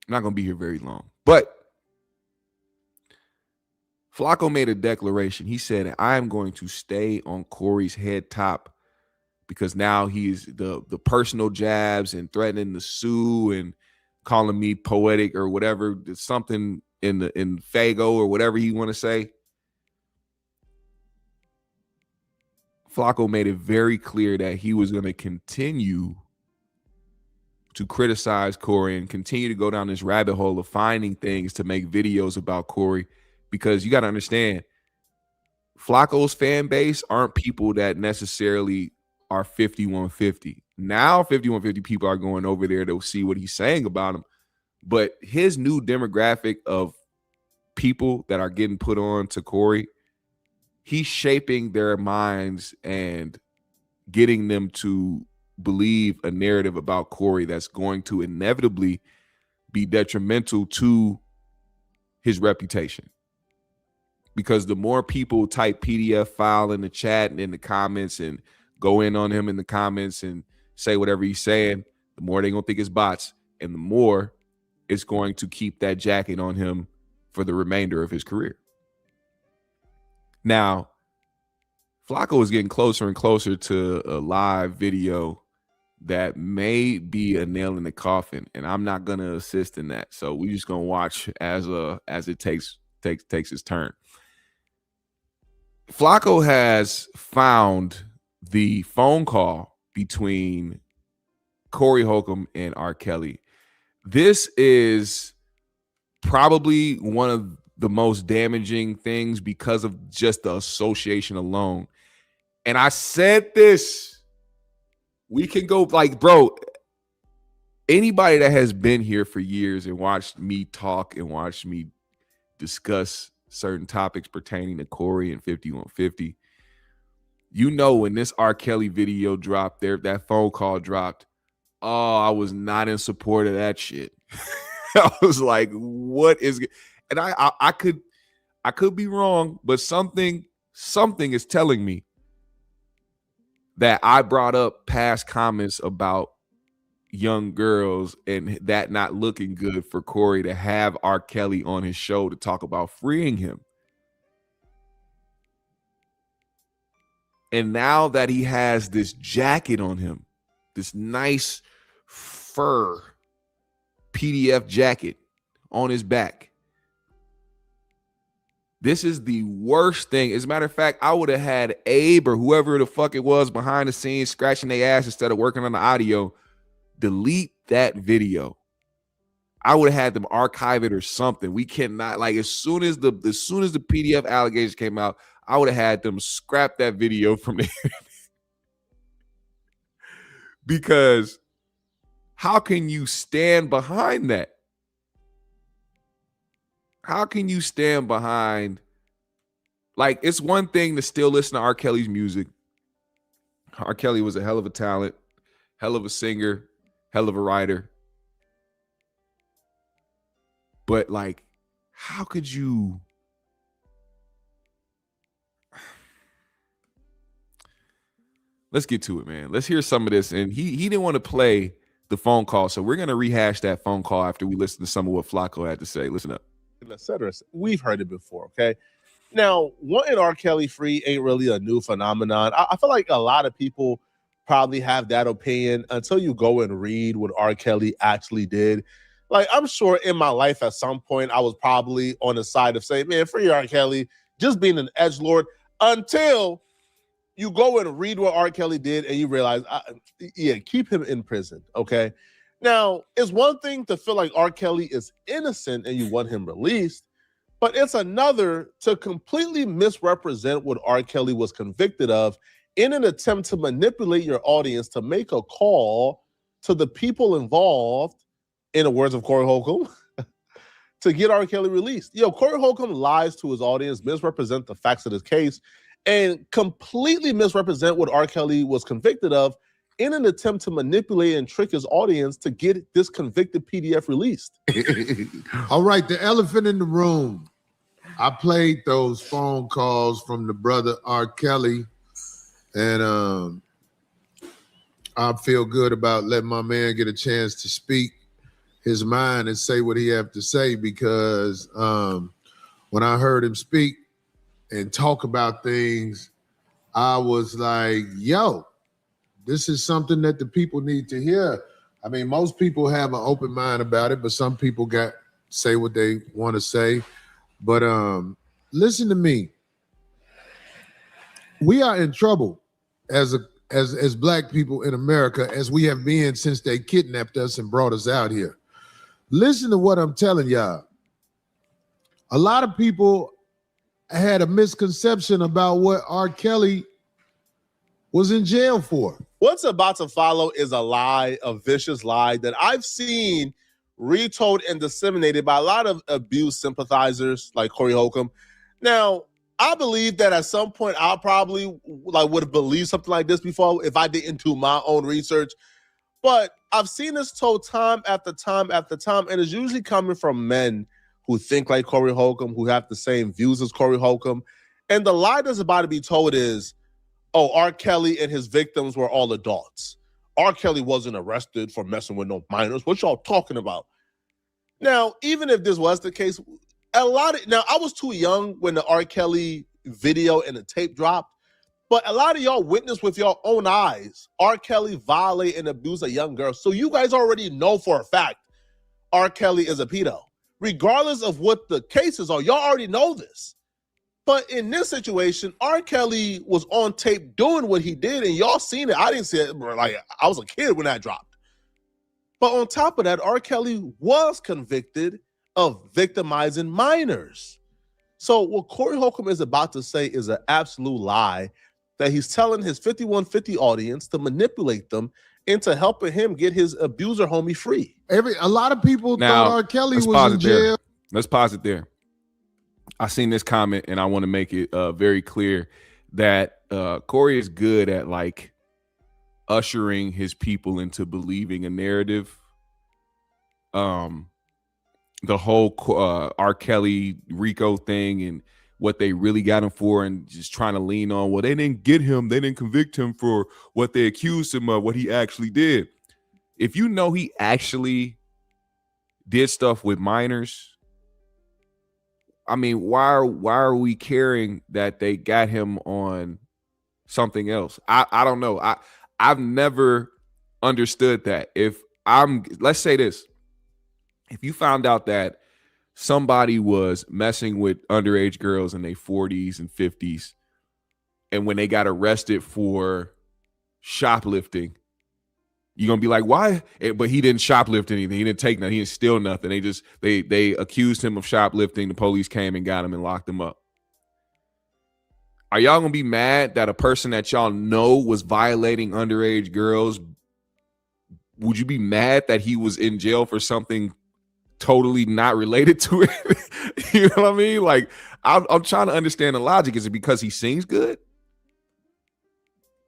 I'm not going to be here very long, but Flaco made a declaration. He said, I am going to stay on Corey's head top because now he's the personal jabs and threatening to sue and calling me poetic or whatever, something in Fago or whatever he want to say. Flaco made it very clear that he was going to continue to criticize Corey and continue to go down this rabbit hole of finding things to make videos about Corey, because you got to understand, Flaco's fan base aren't people that necessarily are 5150. Now 5150 people are going over there to see what he's saying about him, but his new demographic of people that are getting put on to Corey, he's shaping their minds and getting them to believe a narrative about Corey that's going to inevitably be detrimental to his reputation. Because the more people type PDF file in the chat and in the comments and go in on him in the comments and say whatever he's saying, the more they're going to think it's bots, and the more it's going to keep that jacket on him for the remainder of his career. Now, Flaco is getting closer and closer to a live video that may be a nail in the coffin, and I'm not going to assist in that. So we're just going to watch as it takes its turn. Flaco has found the phone call between Corey Holcomb and R. Kelly. This is probably one of the most damaging things because of just the association alone. And I said this, we can go like, bro, anybody that has been here for years and watched me talk and watched me discuss certain topics pertaining to Corey and 5150, you know, when this R. Kelly video dropped there, that phone call dropped, oh, I was not in support of that shit. I was like, what is, and I could be wrong, but something is telling me that I brought up past comments about young girls and that not looking good for Corey to have R. Kelly on his show to talk about freeing him. And now that he has this jacket on him, this nice fur PDF jacket on his back, this is the worst thing. As a matter of fact, I would have had Abe or whoever the fuck it was behind the scenes scratching their ass instead of working on the audio delete that video. I would have had them archive it or something. We cannot, like, as soon as the PDF allegations came out, I would have had them scrap that video from the internet. Because how can you stand behind that? How can you stand behind, like, it's one thing to still listen to R. Kelly's music. R. Kelly was a hell of a talent, hell of a singer, hell of a writer. But, like, how could you? Let's get to it, man. Let's hear some of this. And he didn't want to play the phone call, so we're going to rehash that phone call after we listen to some of what Flaco had to say. Listen up. Etc. We've heard it before, okay? Now, wanting R. Kelly free ain't really a new phenomenon. I feel like a lot of people probably have that opinion until you go and read what R. Kelly actually did. Like, I'm sure in my life at some point I was probably on the side of saying, man, free R. Kelly, just being an edgelord, until you go and read what R. Kelly did and you realize, yeah, keep him in prison, okay? Now, it's one thing to feel like R. Kelly is innocent and you want him released, but it's another to completely misrepresent what R. Kelly was convicted of in an attempt to manipulate your audience to make a call to the people involved, in the words of Corey Holcomb, to get R. Kelly released. Yo, Corey Holcomb lies to his audience, misrepresent the facts of his case, and completely misrepresent what R. Kelly was convicted of in an attempt to manipulate and trick his audience to get this convicted PDF released. All right, the elephant in the room. I played those phone calls from the brother R. Kelly, and I feel good about letting my man get a chance to speak his mind and say what he have to say, because when I heard him speak and talk about things, I was like, yo, this is something that the people need to hear. I mean, most people have an open mind about it, but some people say what they want to say. But listen to me. We are in trouble as black people in America, as we have been since they kidnapped us and brought us out here. Listen to what I'm telling y'all. A lot of people had a misconception about what R. Kelly was in jail for. What's about to follow is a lie, a vicious lie that I've seen retold and disseminated by a lot of abuse sympathizers like Corey Holcomb. Now, I believe that at some point I probably would have believed something like this before if I didn't do my own research. But I've seen this told time after time after time, and it's usually coming from men who think like Corey Holcomb, who have the same views as Corey Holcomb. And the lie that's about to be told is, oh, R. Kelly and his victims were all adults. R. Kelly wasn't arrested for messing with no minors. What y'all talking about? Now, even if this was the case, I was too young when the R. Kelly video and the tape dropped, but a lot of y'all witnessed with your own eyes R. Kelly violate and abuse a young girl. So you guys already know for a fact R. Kelly is a pedo. Regardless of what the cases are, y'all already know this. But in this situation, R. Kelly was on tape doing what he did, and y'all seen it. I didn't see it. Like, I was a kid when that dropped. But on top of that, R. Kelly was convicted of victimizing minors. So what Corey Holcomb is about to say is an absolute lie that he's telling his 5150 audience to manipulate them into helping him get his abuser homie free. A lot of people Now, thought R. Kelly let's was pause in it there. jail. Let's pause it there. I seen this comment and I want to make it very clear that Corey is good at like ushering his people into believing a narrative. The whole R. Kelly Rico thing and what they really got him for, and just trying to lean on, well, they didn't get him, they didn't convict him for what they accused him of, what he actually did. If you know he actually did stuff with minors, I mean, why are we caring that they got him on something else? I don't know. I've never understood that. Let's say this. If you found out that somebody was messing with underage girls in their 40s and 50s, and when they got arrested for shoplifting, you're gonna be like, why? But he didn't shoplift anything. He didn't take nothing. He didn't steal nothing. They accused him of shoplifting. The police came and got him and locked him up. Are y'all gonna be mad that a person that y'all know was violating underage girls? Would you be mad that he was in jail for something totally not related to it? You know what I mean? Like, I'm trying to understand the logic. Is it because he sings good?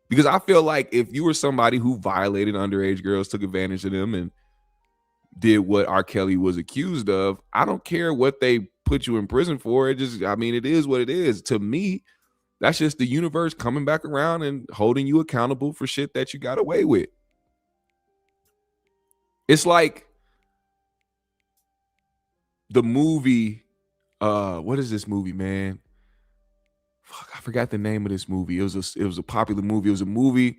Because I feel like if you were somebody who violated underage girls, took advantage of them, and did what R. Kelly was accused of, I don't care what they put you in prison for. It is what it is. To me, that's just the universe coming back around and holding you accountable for shit that you got away with. It's like the movie, what is this movie, man? Fuck, I forgot the name of this movie. It was a popular movie. It was a movie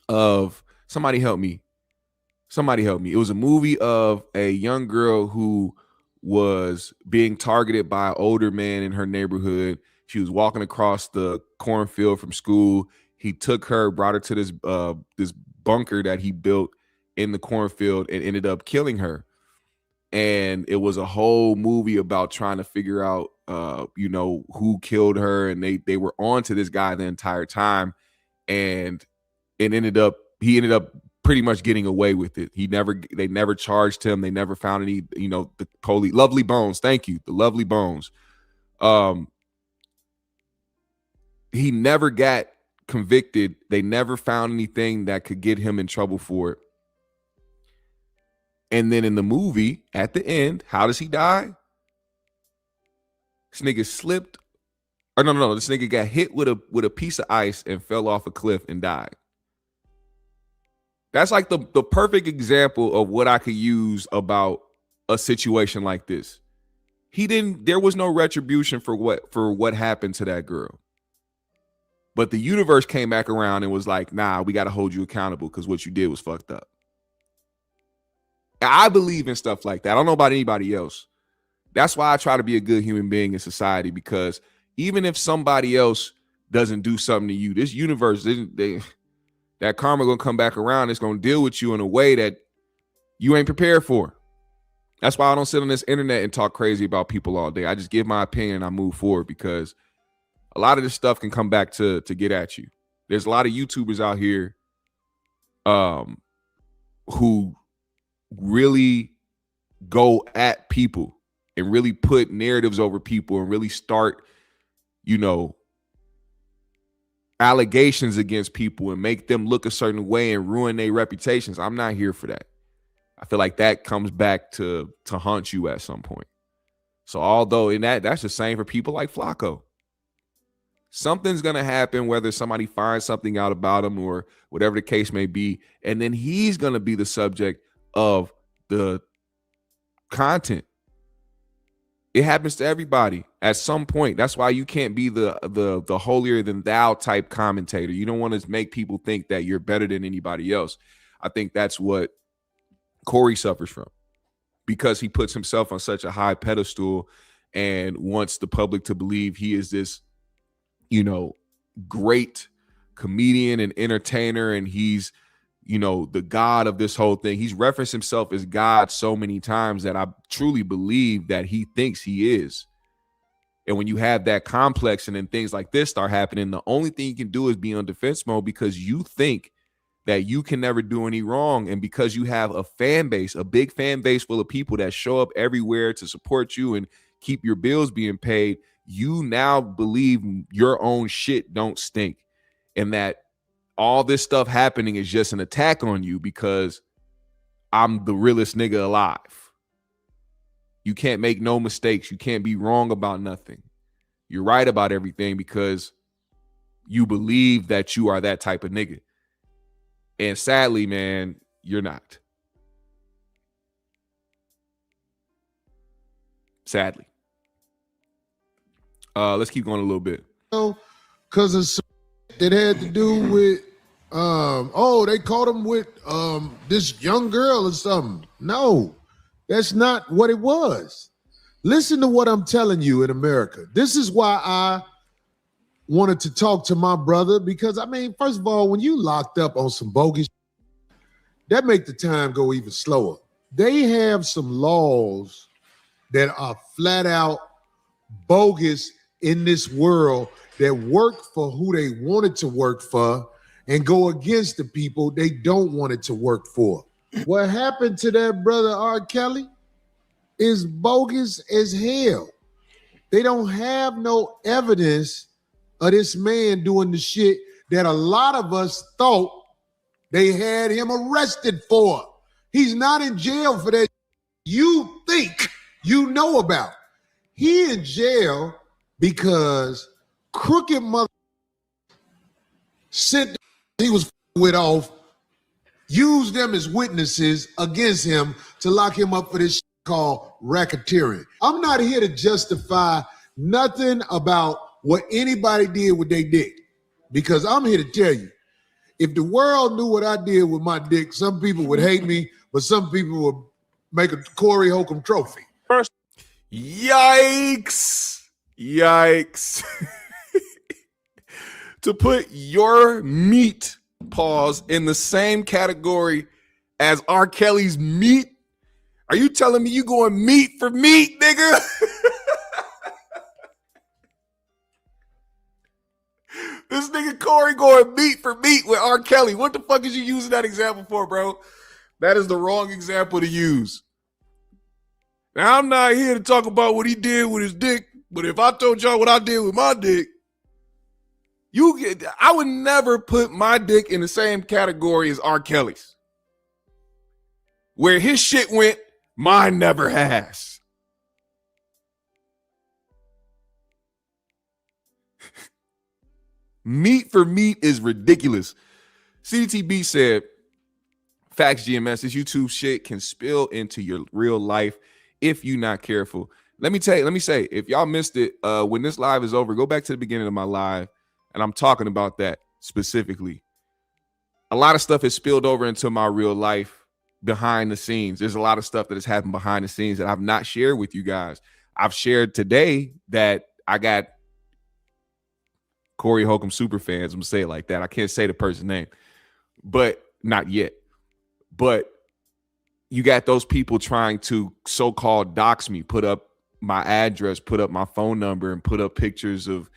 of somebody help me. It was a movie of a young girl who was being targeted by an older man in her neighborhood. She was walking across the cornfield from school. He took her, brought her to this bunker that he built in the cornfield, and ended up killing her. And it was a whole movie about trying to figure out, who killed her. And they were on to this guy the entire time. And he ended up pretty much getting away with it. They never charged him. They never found any, the police. Lovely Bones. Thank you. The Lovely Bones. He never got convicted. They never found anything that could get him in trouble for it. And then in the movie, at the end, how does he die? This nigga slipped. Or no. This nigga got hit with a piece of ice and fell off a cliff and died. That's like the perfect example of what I could use about a situation like this. There was no retribution for what happened to that girl. But the universe came back around and was like, nah, we got to hold you accountable because what you did was fucked up. I believe in stuff like that. I don't know about anybody else. That's why I try to be a good human being in society, because even if somebody else doesn't do something to you, this universe, that karma gonna come back around. It's gonna deal with you in a way that you ain't prepared for. That's why I don't sit on this internet and talk crazy about people all day. I just give my opinion and I move forward, because a lot of this stuff can come back to get at you. There's a lot of YouTubers out here who really go at people and really put narratives over people and really start, allegations against people and make them look a certain way and ruin their reputations. I'm not here for that. I feel like that comes back to haunt you at some point. So although that's the same for people like Flaco. Something's going to happen, whether somebody finds something out about him or whatever the case may be, and then he's going to be the subject of the content. It happens to everybody at some point. That's why you can't be the holier than thou type commentator. You don't want to make people think that you're better than anybody else. I think that's what Corey suffers from, because he puts himself on such a high pedestal and wants the public to believe he is this, great comedian and entertainer, and he's the God of this whole thing. He's referenced himself as God so many times that I truly believe that he thinks he is. And when you have that complex and then things like this start happening, the only thing you can do is be on defense mode, because you think that you can never do any wrong. And because you have a fan base, a big fan base full of people that show up everywhere to support you and keep your bills being paid, you now believe your own shit don't stink, and that all this stuff happening is just an attack on you because I'm the realest nigga alive. You can't make no mistakes. You can't be wrong about nothing. You're right about everything because you believe that you are that type of nigga. And sadly, man, you're not. Sadly. Let's keep going a little bit. Because of some that had to do with, they caught him with this young girl or something. No, that's not what it was. Listen to what I'm telling you in America. This is why I wanted to talk to my brother, because, I mean, first of all, when you locked up on some bogus, that make the time go even slower. They have some laws that are flat out bogus in this world that work for who they want it to work for and go against the people they don't want it to work for. What happened to that brother R. Kelly is bogus as hell. They don't have no evidence of this man doing the shit that a lot of us thought they had him arrested for. He's not in jail for that you think you know about. He in jail because crooked mother sent he was with off, used them as witnesses against him to lock him up for this shit called racketeering. I'm not here to justify nothing about what anybody did with their dick, because I'm here to tell you, if the world knew what I did with my dick, some people would hate me, but some people would make a Corey Holcomb trophy. First, Yikes. To put your meat, pause, in the same category as R. Kelly's meat? Are you telling me you going meat for meat, nigga? This nigga Corey going meat for meat with R. Kelly. What the fuck is you using that example for, bro? That is the wrong example to use. Now, I'm not here to talk about what he did with his dick, but if I told y'all what I did with my dick, I would never put my dick in the same category as R. Kelly's. Where his shit went, mine never has. Meat for meat is ridiculous. CTB said, Facts GMS, this YouTube shit can spill into your real life if you're not careful. Let me say, if y'all missed it, when this live is over, go back to the beginning of my live, and I'm talking about that specifically. A lot of stuff has spilled over into my real life behind the scenes. There's a lot of stuff that has happened behind the scenes that I've not shared with you guys. I've shared today that I got Corey Holcomb super fans. I'm gonna say it like that. I can't say the person's name, but not yet. But you got those people trying to so-called dox me, put up my address, put up my phone number, and put up pictures of,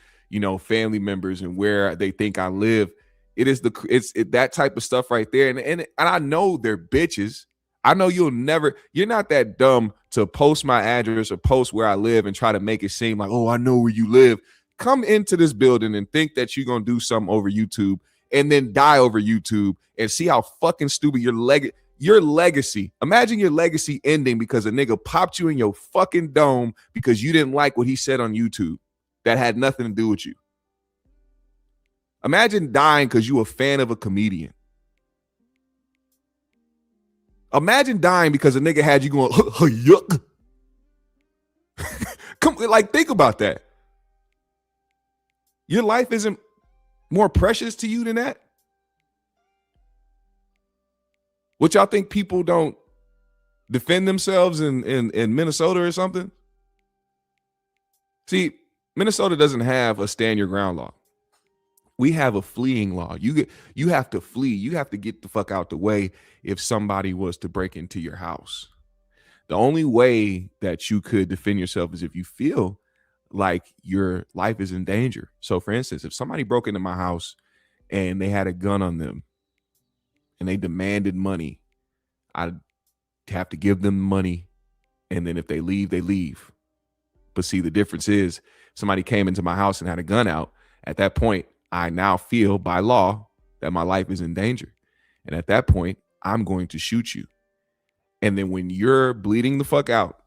family members and where they think I live. It's that type of stuff right there. And I know they're bitches. I know you're not that dumb to post my address or post where I live and try to make it seem like, oh, I know where you live. Come into this building and think that you're going to do something over YouTube and then die over YouTube and see how fucking stupid your legacy. Imagine your legacy ending because a nigga popped you in your fucking dome because you didn't like what he said on YouTube. That had nothing to do with you. Imagine dying because you a fan of a comedian. Imagine dying because a nigga had you going, yuck. Think about that. Your life isn't more precious to you than that? What y'all think people don't defend themselves in Minnesota or something? See, Minnesota doesn't have a stand your ground law. We have a fleeing law. You have to flee. You have to get the fuck out the way if somebody was to break into your house. The only way that you could defend yourself is if you feel like your life is in danger. So for instance, if somebody broke into my house and they had a gun on them and they demanded money, I'd have to give them money. And then if they leave, they leave. But see, the difference is somebody came into my house and had a gun out. At that point, I now feel by law that my life is in danger. And at that point, I'm going to shoot you. And then when you're bleeding the fuck out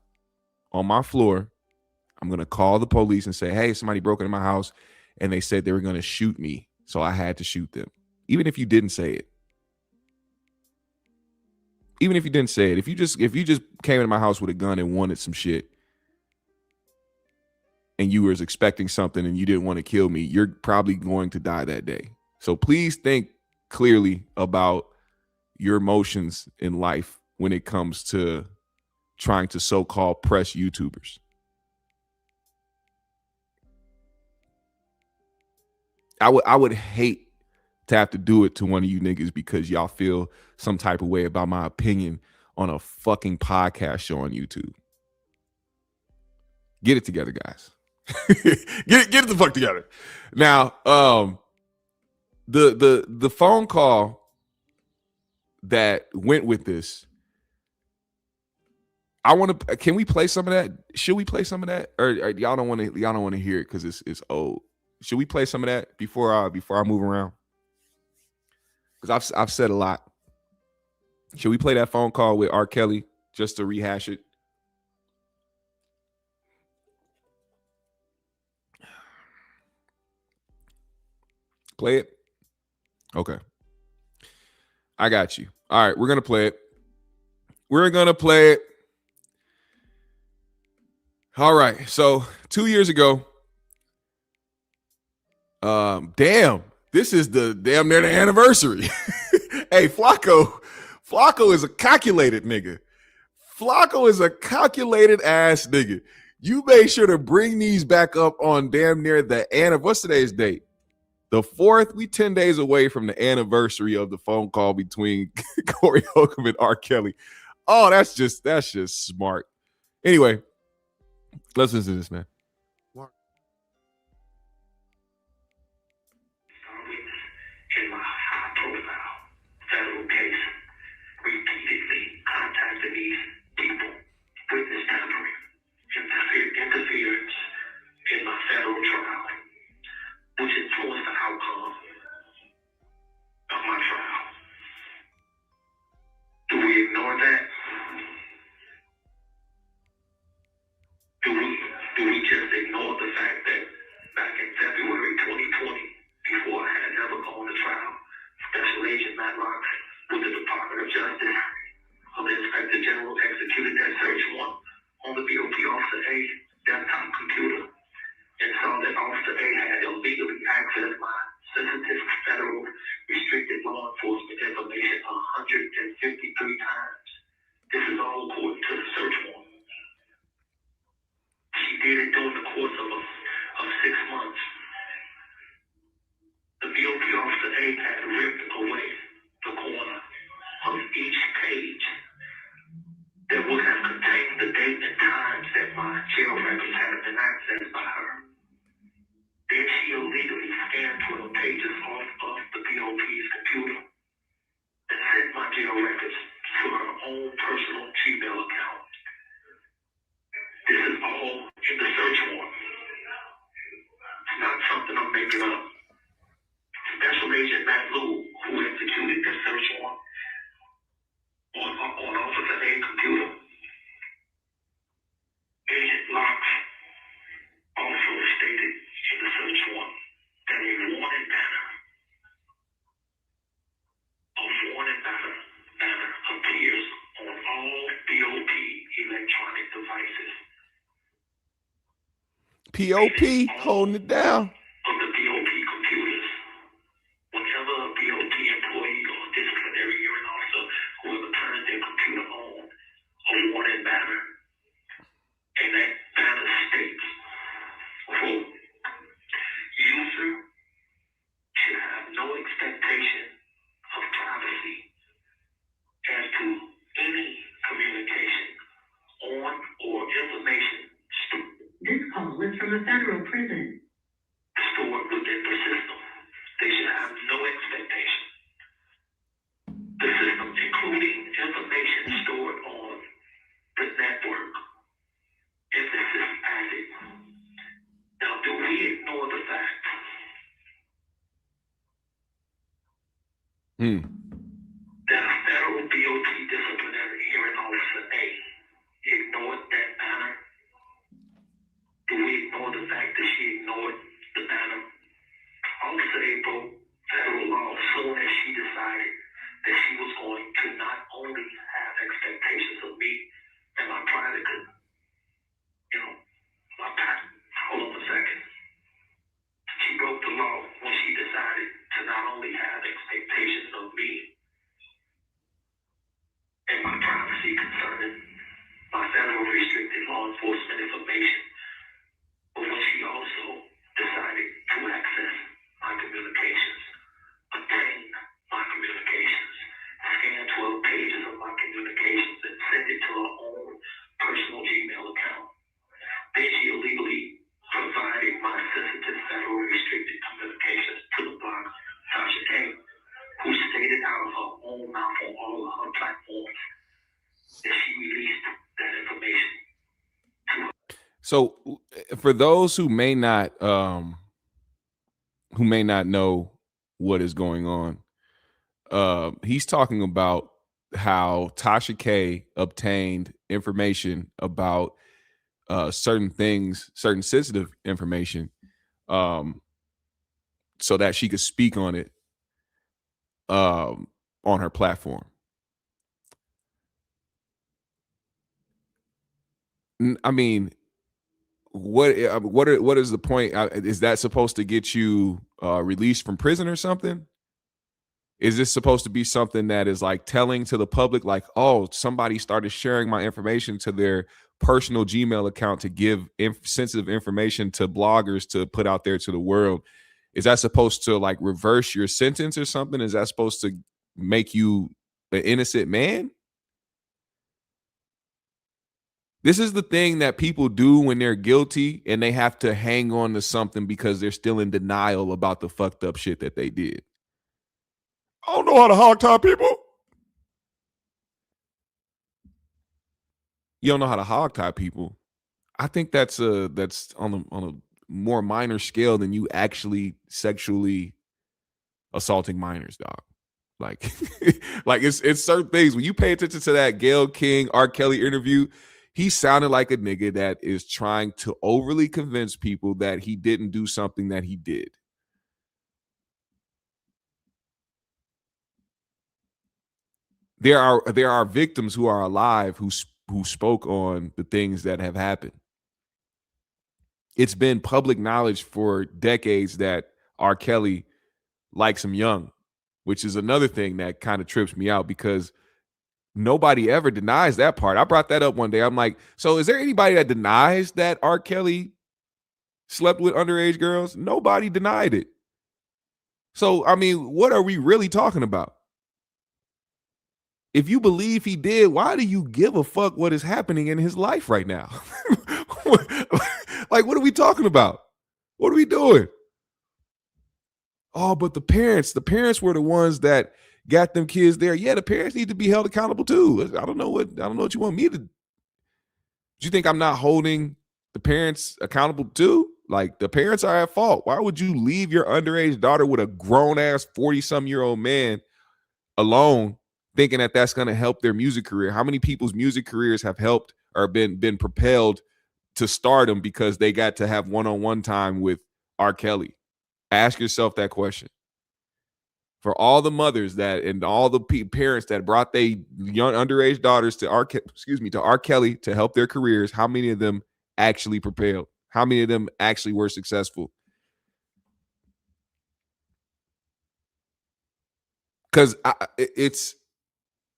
on my floor, I'm going to call the police and say, hey, somebody broke into my house and they said they were going to shoot me. So I had to shoot them. Even if you didn't say it. Even if you didn't say it. If you just came into my house with a gun and wanted some shit and you was expecting something and you didn't want to kill me, you're probably going to die that day. So please think clearly about your emotions in life when it comes to trying to so-called press YouTubers. I would hate to have to do it to one of you niggas because y'all feel some type of way about my opinion on a fucking podcast show on YouTube. Get it together, guys. Get it the fuck together. Now, the phone call that went with this, can we play some of that? Should we play some of that? Or y'all don't want to hear it because it's old. Should we play some of that before I move around? Because I've said a lot. Should we play that phone call with R. Kelly just to rehash it? Play it? Okay. I got you. All right, we're going to play it. We're going to play it. All right. So 2 years ago, this is damn near the anniversary. Hey, Flaco is a calculated nigga. Flaco is a calculated ass nigga. You made sure to bring these back up on damn near the anniversary. What's today's date? The 4th. We 10 days away from the anniversary of the phone call between Corey Holcomb and R. Kelly. Oh, that's just smart. Anyway, let's listen to this, man. In my high-profile federal case, repeatedly contacted these people, witness tampering, interference in my federal trial, which influenced the outcome of my trial. Do we ignore that? Do we just ignore the fact that back in February 2020, before I had ever gone to trial, Special Agent Matt Locke with the Department of Justice, the Inspector General executed that search warrant on the BOP Officer A desktop computer and saw that Officer A had illegally accessed my sensitive federal restricted law enforcement information 153 times. This is all according to the search warrant. She did it during the course of 6 months. The BOP Officer A had ripped away the corner of each page that would have contained the date and times that my jail records had been accessed by her. Then she illegally scanned 12 pages off of the BOP's computer and sent my jail records to her own personal Gmail account. This is all in the search warrant. It's not something I'm making up. Special Agent Matt Lou, who executed the search warrant on Officer A computer, Agent Locke also stated in the search warrant that a warning banner appears on all BOP electronic devices. POP holding it down. Of the BOP computers. Whenever a BOP employee or disciplinary hearing officer whoever turns their computer on, a warning banner, and that banner states, quote, user should have no expectation of privacy as to any communication on or information This call is from a federal prison. stored within the system. They should have no expectation. The ignore the fact Hmm. that a federal DOT disciplinary hearing officer A ignored that banner? Do we ignore the fact that she ignored the banner? Officer A broke federal law soon as she decided that she was going to not only have expectations of me and my private, hold on a second. She broke the law when she decided to not only have expectations of me and my privacy concerning my federal restricted law enforcement information, but when she also decided to access my communications, obtain my communications, scan 12 pages of my communications and send it to her own personal Gmail account. Then she illegally provided my sensitive federal restricted communications to the blog Tasha K, who stated out of her own mouth on all of her platforms that she released that information. So for those who may not know what is going on, he's talking about how Tasha K obtained information about certain things, certain sensitive information, so that she could speak on it on her platform. I mean, what is the point? Is that supposed to get you released from prison or something? Is this supposed to be something that is like telling to the public, like, oh, somebody started sharing my information to their personal Gmail account to give sensitive information to bloggers to put out there to the world? Is that supposed to like reverse your sentence or something? Is that supposed to make you an innocent man? This is the thing that people do when they're guilty and they have to hang on to something because they're still in denial about the fucked up shit that they did. I don't know how to hog tie people. You don't know how to hog tie people. I think that's on a more minor scale than you actually sexually assaulting minors, dog. Like, like it's certain things. When you pay attention to that Gayle King, R. Kelly interview, he sounded like a nigga that is trying to overly convince people that he didn't do something that he did. There are victims who are alive who spoke on the things that have happened. It's been public knowledge for decades that R. Kelly likes him young, which is another thing that kind of trips me out because nobody ever denies that part. I brought that up one day. I'm like, so is there anybody that denies that R. Kelly slept with underage girls? Nobody denied it. So, I mean, what are we really talking about? If you believe he did, why do you give a fuck what is happening in his life right now? Like, what are we talking about? What are we doing? Oh, but the parents were the ones that got them kids there. Yeah, the parents need to be held accountable too. I don't know what you want me to do. Do you think I'm not holding the parents accountable too? Like, the parents are at fault. Why would you leave your underage daughter with a grown-ass 40-some-year-old man alone, thinking that that's going to help their music career? How many people's music careers have helped or been propelled to stardom because they got to have one-on-one time with R. Kelly? Ask yourself that question. For all the mothers that and all the parents that brought their young underage daughters to R. Kelly to help their careers, how many of them actually propelled? How many of them actually were successful? Because it's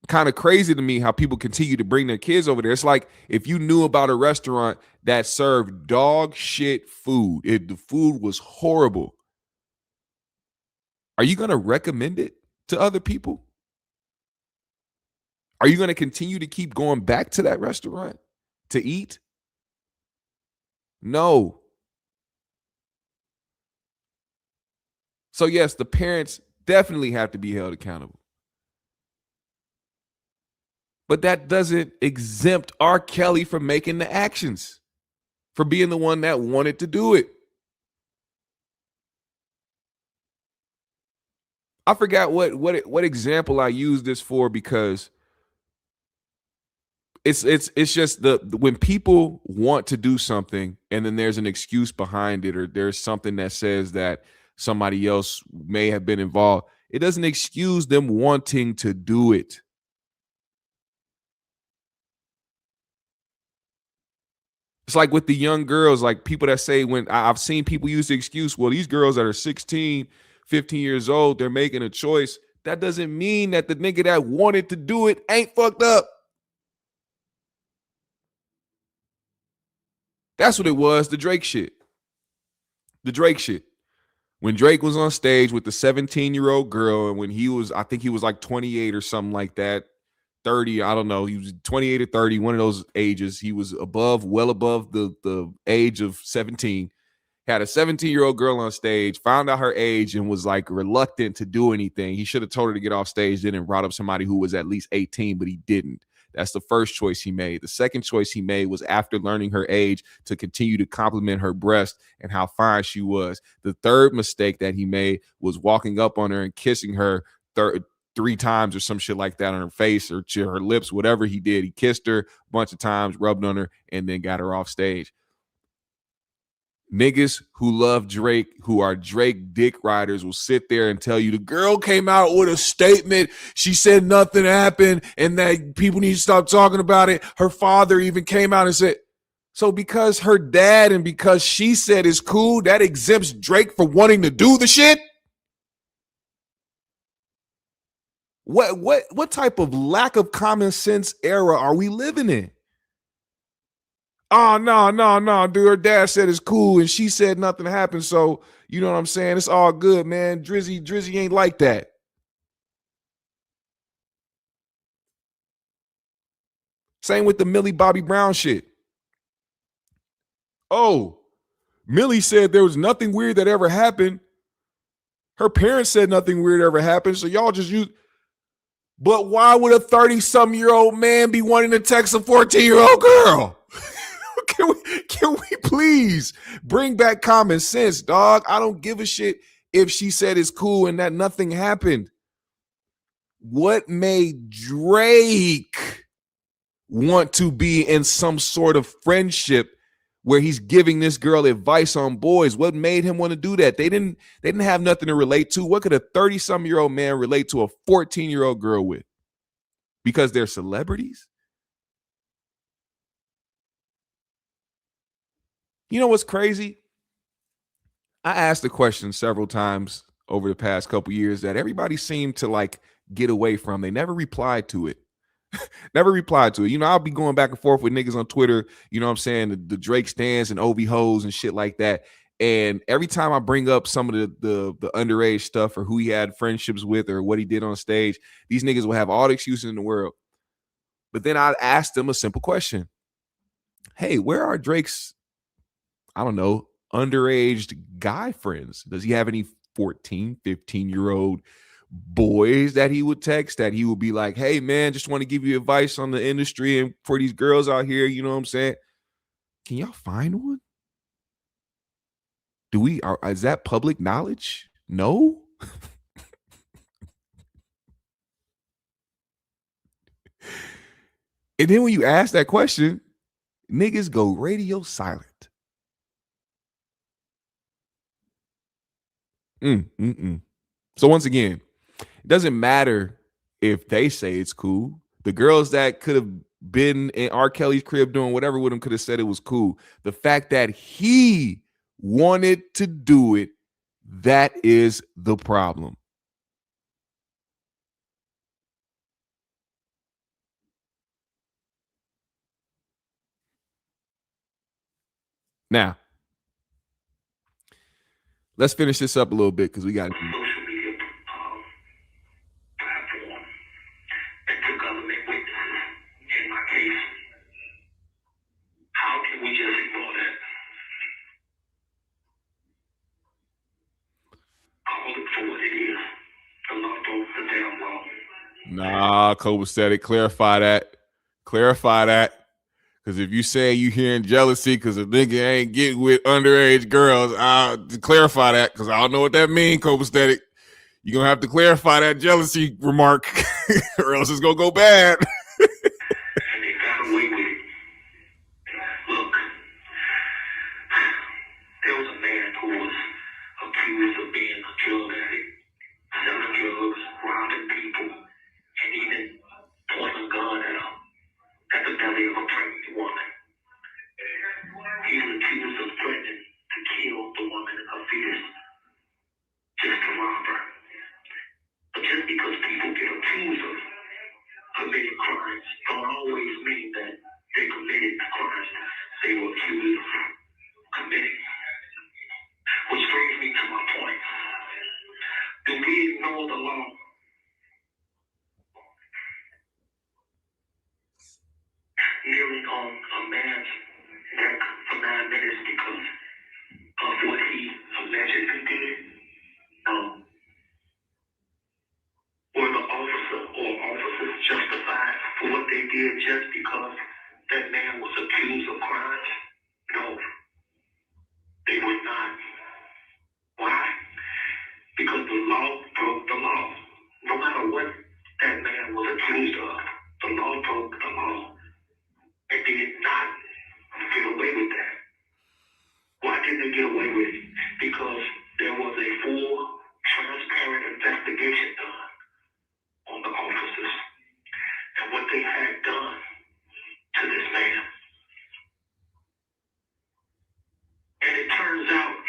kind of crazy to me how people continue to bring their kids over there. It's like if you knew about a restaurant that served dog shit food, the food was horrible, are you going to recommend it to other people? Are you going to continue to keep going back to that restaurant to eat? No. So yes, the parents definitely have to be held accountable. But that doesn't exempt R. Kelly from making the actions, for being the one that wanted to do it. I forgot what example I used this for, because it's just when people want to do something and then there's an excuse behind it, or there's something that says that somebody else may have been involved, it doesn't excuse them wanting to do it. It's like with the young girls, like people that say, when I've seen people use the excuse, well, these girls that are 16, 15 years old, they're making a choice. That doesn't mean that the nigga that wanted to do it ain't fucked up. That's what it was, the Drake shit. The Drake shit. When Drake was on stage with the 17-year-old girl, and when he was, I think he was like 28 or something like that, 30, I don't know. He was 28 or 30, one of those ages. He was well above the age of 17. Had a 17-year-old girl on stage, found out her age, and was like reluctant to do anything. He should have told her to get off stage, then and brought up somebody who was at least 18, but he didn't. That's the first choice he made. The second choice he made was, after learning her age, to continue to compliment her breast and how fine she was. The third mistake that he made was walking up on her and kissing her 3 times or some shit like that on her face or to her lips, whatever he did. He kissed her a bunch of times, rubbed on her, and then got her off stage. Niggas who love Drake, who are Drake dick riders, will sit there and tell you the girl came out with a statement. She said nothing happened and that people need to stop talking about it. Her father even came out and said, so because her dad and because she said it's cool, that exempts Drake for wanting to do the shit? What type of lack of common sense era are we living in? Oh, no, dude. Her dad said it's cool and she said nothing happened. So, you know what I'm saying? It's all good, man. Drizzy ain't like that. Same with the Millie Bobby Brown shit. Oh, Millie said there was nothing weird that ever happened. Her parents said nothing weird ever happened. So y'all just use. But why would a 30-some-year-old man be wanting to text a 14-year-old girl? Can we please bring back common sense, dog? I don't give a shit if she said it's cool and that nothing happened. What made Drake want to be in some sort of friendship where he's giving this girl advice on boys? What made him want to do that? They didn't have nothing to relate to. What could a 30-some-year-old man relate to a 14-year-old girl with? Because they're celebrities? You know what's crazy? I asked the question several times over the past couple years that everybody seemed to like get away from. They never replied to it. Never replied to it. You know, I'll be going back and forth with niggas on Twitter, you know what I'm saying, the Drake stands and OV hoes and shit like that. And every time I bring up some of the underage stuff or who he had friendships with or what he did on stage, these niggas will have all the excuses in the world. But then I asked them a simple question. Hey, where are Drake's, I don't know, underage guy friends? Does he have any 14, 15-year-old boys that he would text that he would be like, hey, man, just want to give you advice on the industry and for these girls out here, you know what I'm saying? Can y'all find one? Is that public knowledge? No? And then when you ask that question, niggas go radio silent. So once again, it doesn't matter if they say it's cool. The girls that could have been in R. Kelly's crib doing whatever with him could have said it was cool. The fact that he wanted to do it, that is the problem. Now, let's finish this up a little bit because we got social media platform that the government witnesses in my case. How can we just ignore that? Call it for what it is. The law broke the damn law. Nah, Poetik, clarify that. Clarify that. Because if you say you hearing jealousy because a nigga ain't getting with underage girls, I'll clarify that because I don't know what that means, Poetik. You're gonna have to clarify that jealousy remark, or else it's gonna go bad. And they got away with it. Look, there was a man who was accused of being a drug addict, selling drugs, robbing people, and even pointing a gun at the belly of a pregnant woman. He was accused of threatening to kill the woman and her fetus just to rob her. But just because people get accused of committing crimes don't always mean that they committed the crimes they were accused of committing. Which brings me to my point. Do we ignore the law? Kneeling on a man's neck for 9 minutes because of what he allegedly did? No. Were the officer or officers justified for what they did just because that man was accused of crimes? No. They were not. Why? Because the law broke the law. No matter what that man was accused of, the law broke the law. And they did not get away with that. Why didn't they get away with it? Because there was a full, transparent investigation done on the officers and what they had done to this man. And it turns out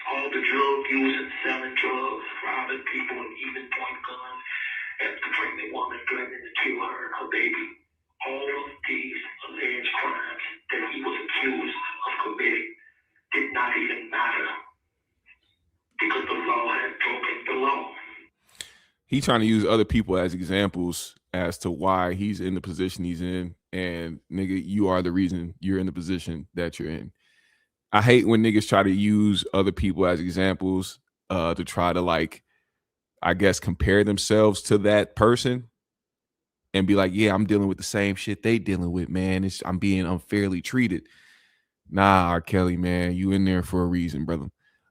all the drug using, selling drugs, robbing people, and even pointing guns at the pregnant woman, threatening to kill her and her baby. All of these alleged crimes that he was accused of committing did not even matter because the law had broken the law. He's trying to use other people as examples as to why he's in the position he's in. And nigga, you are the reason you're in the position that you're in. I hate when niggas try to use other people as examples to try to, like, I guess, compare themselves to that person and be like, yeah, I'm dealing with the same shit they dealing with, man. I'm being unfairly treated. Nah, R. Kelly, man, you in there for a reason, brother.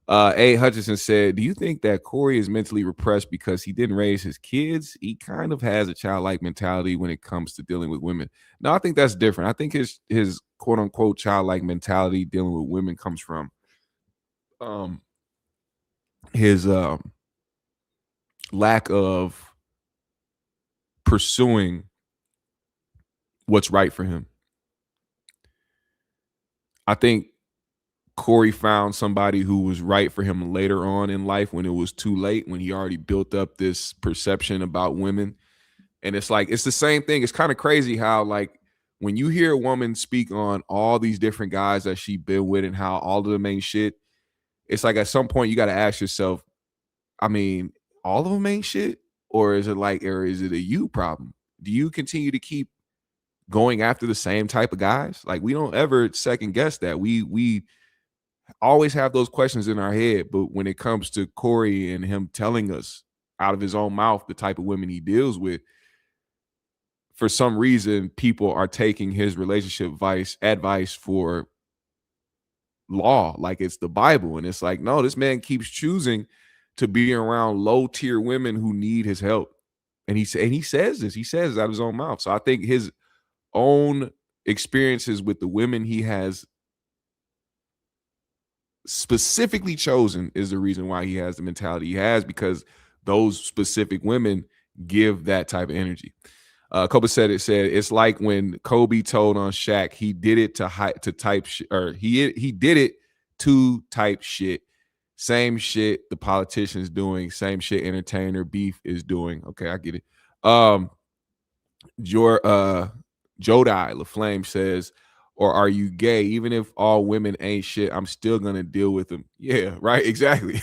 A. Hutchinson said, do you think that Corey is mentally repressed because he didn't raise his kids? He kind of has a childlike mentality when it comes to dealing with women. No, I think that's different. I think his quote unquote childlike mentality dealing with women comes from his lack of pursuing what's right for him. I think Corey found somebody who was right for him later on in life when it was too late, when he already built up this perception about women. And it's like, it's the same thing. It's kind of crazy how, like, when you hear a woman speak on all these different guys that she been with and how all of them ain't shit, it's like at some point you got to ask yourself, I mean, all of them ain't shit? Or is it a you problem? Do you continue to keep going after the same type of guys? Like, we don't ever second guess that. We always have those questions in our head, but when it comes to Corey and him telling us out of his own mouth the type of women he deals with, for some reason, people are taking his relationship advice for law, like it's the Bible. And it's like, no, this man keeps choosing to be around low tier women who need his help. And he says this, he says it out of his own mouth. So I think his own experiences with the women he has specifically chosen is the reason why he has the mentality he has, because those specific women give that type of energy. Kobe said it's like when Kobe told on Shaq he did it to type shit, or he did it to type shit. Same shit the politicians doing, same shit entertainer beef is doing. Okay, I get it. Jodai LaFlame says, or are you gay? Even if all women ain't shit, I'm still gonna deal with them. Yeah, right. Exactly.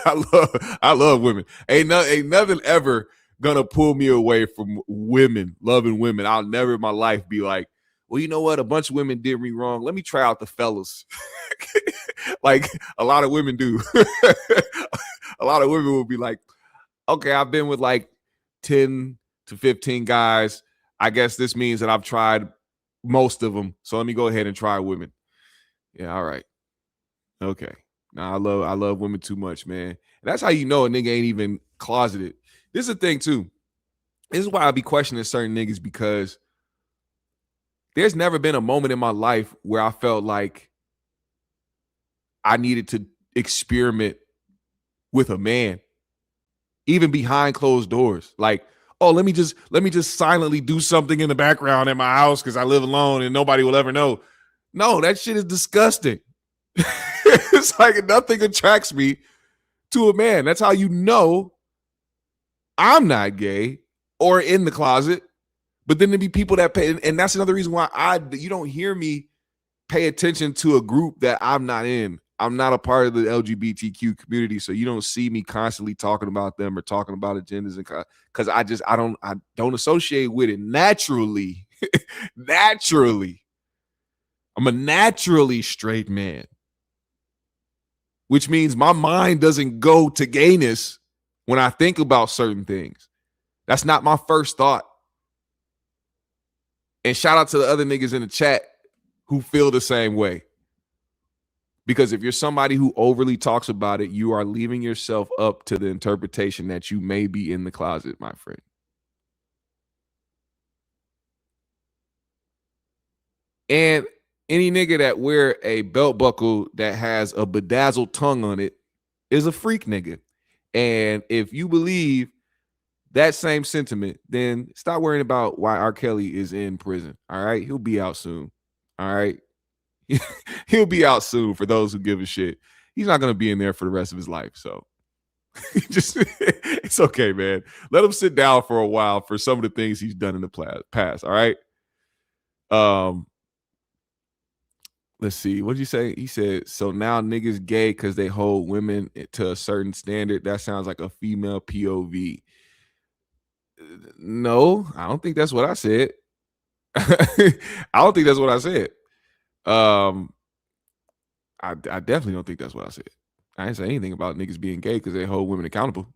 I love women. Ain't nothing ever gonna pull me away from women, loving women. I'll never in my life be like, well, you know what? A bunch of women did me wrong. Let me try out the fellas. Like a lot of women do. A lot of women will be like, okay, I've been with like 10 to 15 guys. I guess this means that I've tried most of them. So let me go ahead and try women. Yeah, all right. Okay. Nah, I love women too much, man. And that's how you know a nigga ain't even closeted. This is the thing too. This is why I be questioning certain niggas, because there's never been a moment in my life where I felt like I needed to experiment with a man, even behind closed doors. Like, oh, let me just silently do something in the background at my house because I live alone and nobody will ever know. No, that shit is disgusting. It's like nothing attracts me to a man. That's how you know I'm not gay or in the closet. But then there be people that pay, and that's another reason why you don't hear me pay attention to a group that I'm not in. I'm not a part of the LGBTQ community, so you don't see me constantly talking about them or talking about agendas, and because I don't associate with it naturally. Naturally, I'm a naturally straight man, which means my mind doesn't go to gayness when I think about certain things. That's not my first thought. And shout out to the other niggas in the chat who feel the same way. Because if you're somebody who overly talks about it, you are leaving yourself up to the interpretation that you may be in the closet, my friend. And any nigga that wear a belt buckle that has a bedazzled tongue on it is a freak nigga. And if you believe that same sentiment, then stop worrying about why R. Kelly is in prison. All right. He'll be out soon. All right. He'll be out soon for those who give a shit. He's not going to be in there for the rest of his life. So just, it's okay, man. Let him sit down for a while for some of the things he's done in the past. All right. Let's see. What did you say? He said, so now niggas gay because they hold women to a certain standard. That sounds like a female POV. No, I don't think that's what I said. I don't think that's what I said. I definitely don't think that's what I said. I didn't say anything about niggas being gay because they hold women accountable.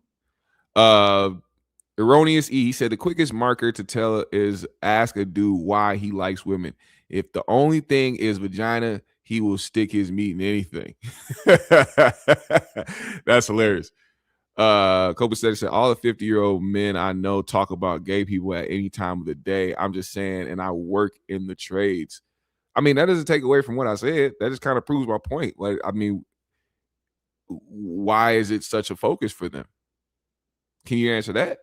Erroneous E, he said the quickest marker to tell is ask a dude why he likes women. If the only thing is vagina, he will stick his meat in anything. That's hilarious. Copacetic said all the 50-year-old men I know talk about gay people at any time of the day. I'm just saying, and I work in the trades. I mean, that doesn't take away from what I said. That just kind of proves my point. Like, I mean, why is it such a focus for them? Can you answer that?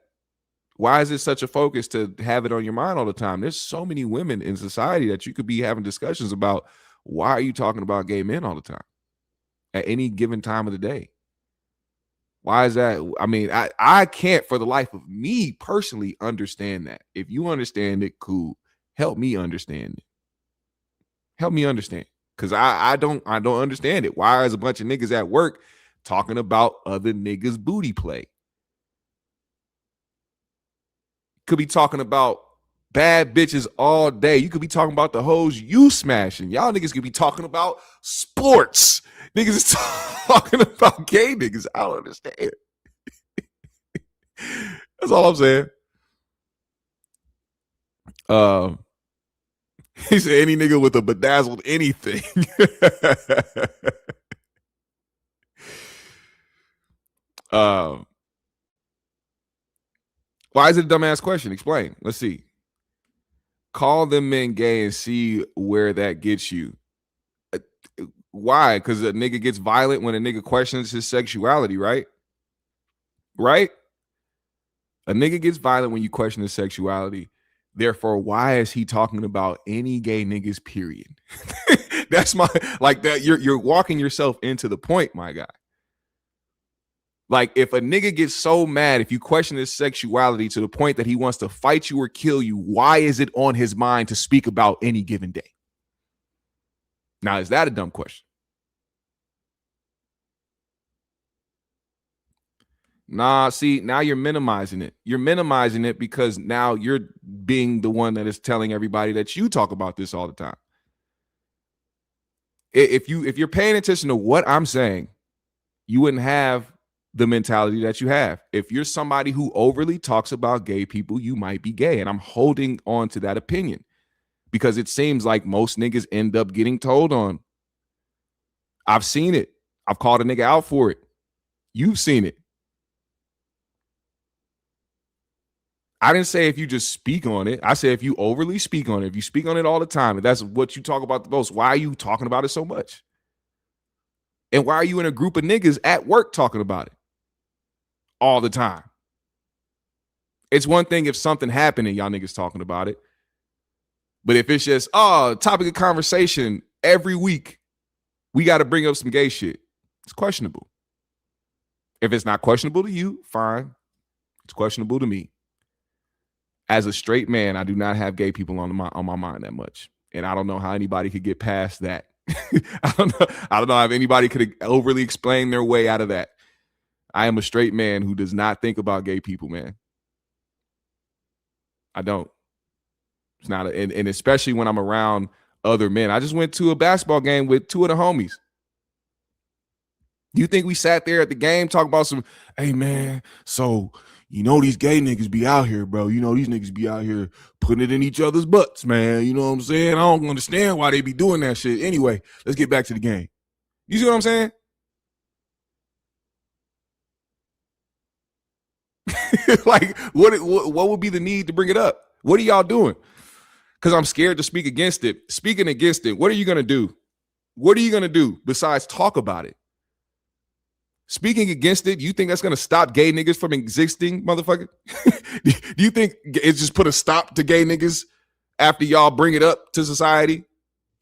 Why is it such a focus to have it on your mind all the time? There's so many women in society that you could be having discussions about. Why are you talking about gay men all the time at any given time of the day? Why is that? I mean, I can't for the life of me personally understand that. If you understand it, cool. Help me understand it. Help me understand. Because I don't understand it. Why is a bunch of niggas at work talking about other niggas' booty play? Could be talking about bad bitches all day. You could be talking about the hoes you smashing. Y'all niggas could be talking about sports. Niggas is talking about gay niggas. I don't understand. That's all I'm saying. He said any nigga with a bedazzled anything. Why is it a dumbass question? Explain. Let's see. Call them men gay and see where that gets you. Why? Because a nigga gets violent when a nigga questions his sexuality, right? Right? A nigga gets violent when you question his sexuality. Therefore, why is he talking about any gay niggas, period? That's my, like that. You're walking yourself into the point, my guy. Like, if a nigga gets so mad if you question his sexuality to the point that he wants to fight you or kill you, why is it on his mind to speak about any given day? Now, is that a dumb question? Nah, see, now you're minimizing it. You're minimizing it because now you're being the one that is telling everybody that you talk about this all the time. If you're paying attention to what I'm saying, you wouldn't have the mentality that you have. If you're somebody who overly talks about gay people, you might be gay. And I'm holding on to that opinion because it seems like most niggas end up getting told on. I've seen it. I've called a nigga out for it. You've seen it. I didn't say if you just speak on it. I said if you overly speak on it, if you speak on it all the time, and that's what you talk about the most, why are you talking about it so much? And why are you in a group of niggas at work talking about it all the time? It's one thing if something happened and y'all niggas talking about it. But if it's just, topic of conversation every week, we got to bring up some gay shit. It's questionable. If it's not questionable to you, fine. It's questionable to me. As a straight man, I do not have gay people on my mind that much. And I don't know how anybody could get past that. I don't know how anybody could overly explain their way out of that. I am a straight man who does not think about gay people, man. I don't. It's not, and especially when I'm around other men. I just went to a basketball game with two of the homies. You think we sat there at the game talking about some, hey man, so you know these gay niggas be out here, bro. You know these niggas be out here putting it in each other's butts, man. You know what I'm saying? I don't understand why they be doing that shit. Anyway, let's get back to the game. You see what I'm saying? Like, what would be the need to bring it up? What are y'all doing? Because I'm scared to speak against it. Speaking against it, what are you going to do? What are you going to do besides talk about it? Speaking against it, you think that's going to stop gay niggas from existing, motherfucker? Do you think it's just put a stop to gay niggas after y'all bring it up to society?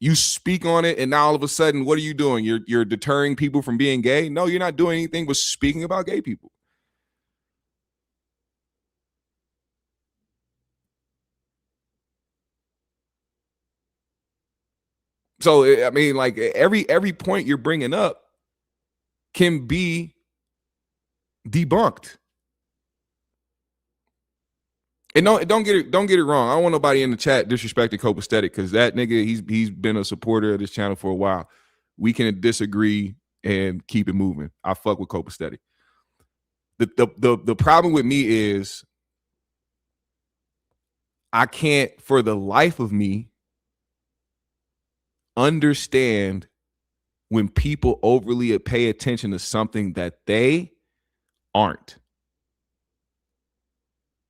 You speak on it, and now all of a sudden, what are you doing? You're deterring people from being gay? No, you're not doing anything but speaking about gay people. So, I mean, like every point you're bringing up can be debunked. And don't get it wrong. I don't want nobody in the chat disrespecting Poetik, because that nigga, he's been a supporter of this channel for a while. We can disagree and keep it moving. I fuck with Poetik. The problem with me is I can't, for the life of me, understand when people overly pay attention to something that they aren't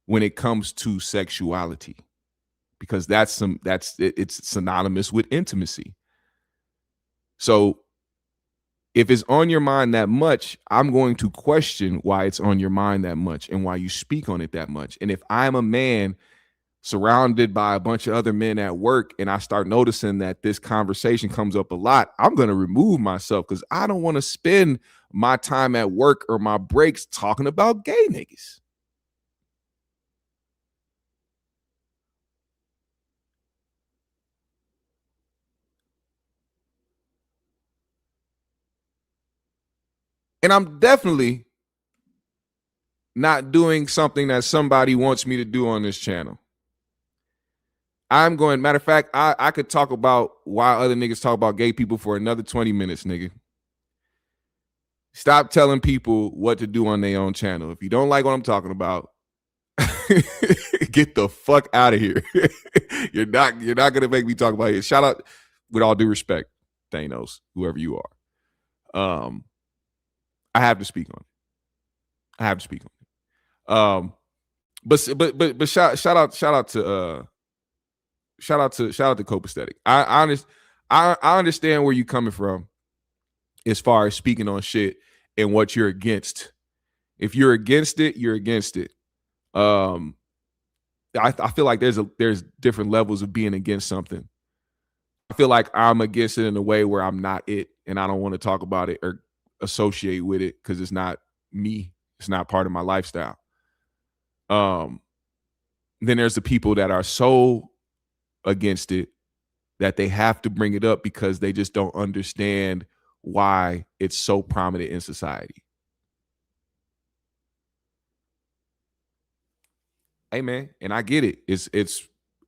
when it comes to sexuality, because it's synonymous with intimacy. So if it's on your mind that much, I'm going to question why it's on your mind that much and why you speak on it that much. And if I'm a man surrounded by a bunch of other men at work and I start noticing that this conversation comes up a lot, I'm going to remove myself, because I don't want to spend my time at work or my breaks talking about gay niggas. And I'm definitely not doing something that somebody wants me to do on this channel. Matter of fact, I could talk about why other niggas talk about gay people for another 20 minutes, nigga. Stop telling people what to do on their own channel. If you don't like what I'm talking about, get the fuck out of here. You're not gonna make me talk about it. Shout out, with all due respect, Thanos, whoever you are. I have to speak on it. But shout out to Poetik. I understand where you're coming from as far as speaking on shit and what you're against. If you're against it, you're against it. I feel like there's different levels of being against something. I feel like I'm against it in a way where I'm not it, and I don't want to talk about it or associate with it because it's not me. It's not part of my lifestyle. Then there's the people that are so against it that they have to bring it up because they just don't understand why it's so prominent in society. Hey man, and I get it. It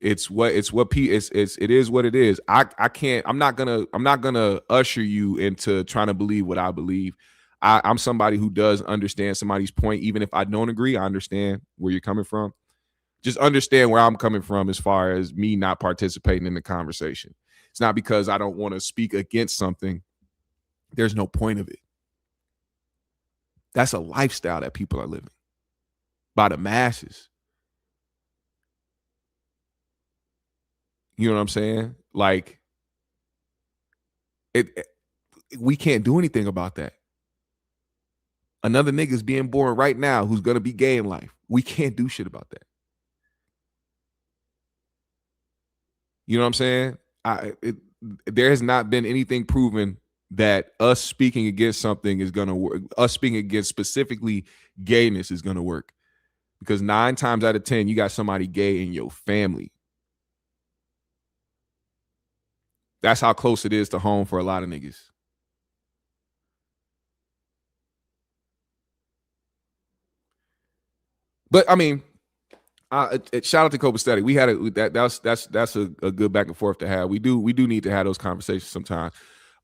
is what it is. I'm not gonna usher you into trying to believe what I believe. I'm somebody who does understand somebody's point, even if I don't agree. I understand where you're coming from. Just understand where I'm coming from as far as me not participating in the conversation. It's not because I don't want to speak against something. There's no point of it. That's a lifestyle that people are living by the masses. You know what I'm saying? Like, we can't do anything about that. Another nigga's being born right now who's gonna be gay in life. We can't do shit about that. You know what I'm saying? There has not been anything proven that us speaking against something is gonna work. Us speaking against specifically gayness is gonna work, because 9 times out of 10 you got somebody gay in your family. That's how close it is to home for a lot of niggas. But I mean, shout out to Poetik. We had that's a good back and forth to have. We do need to have those conversations sometimes,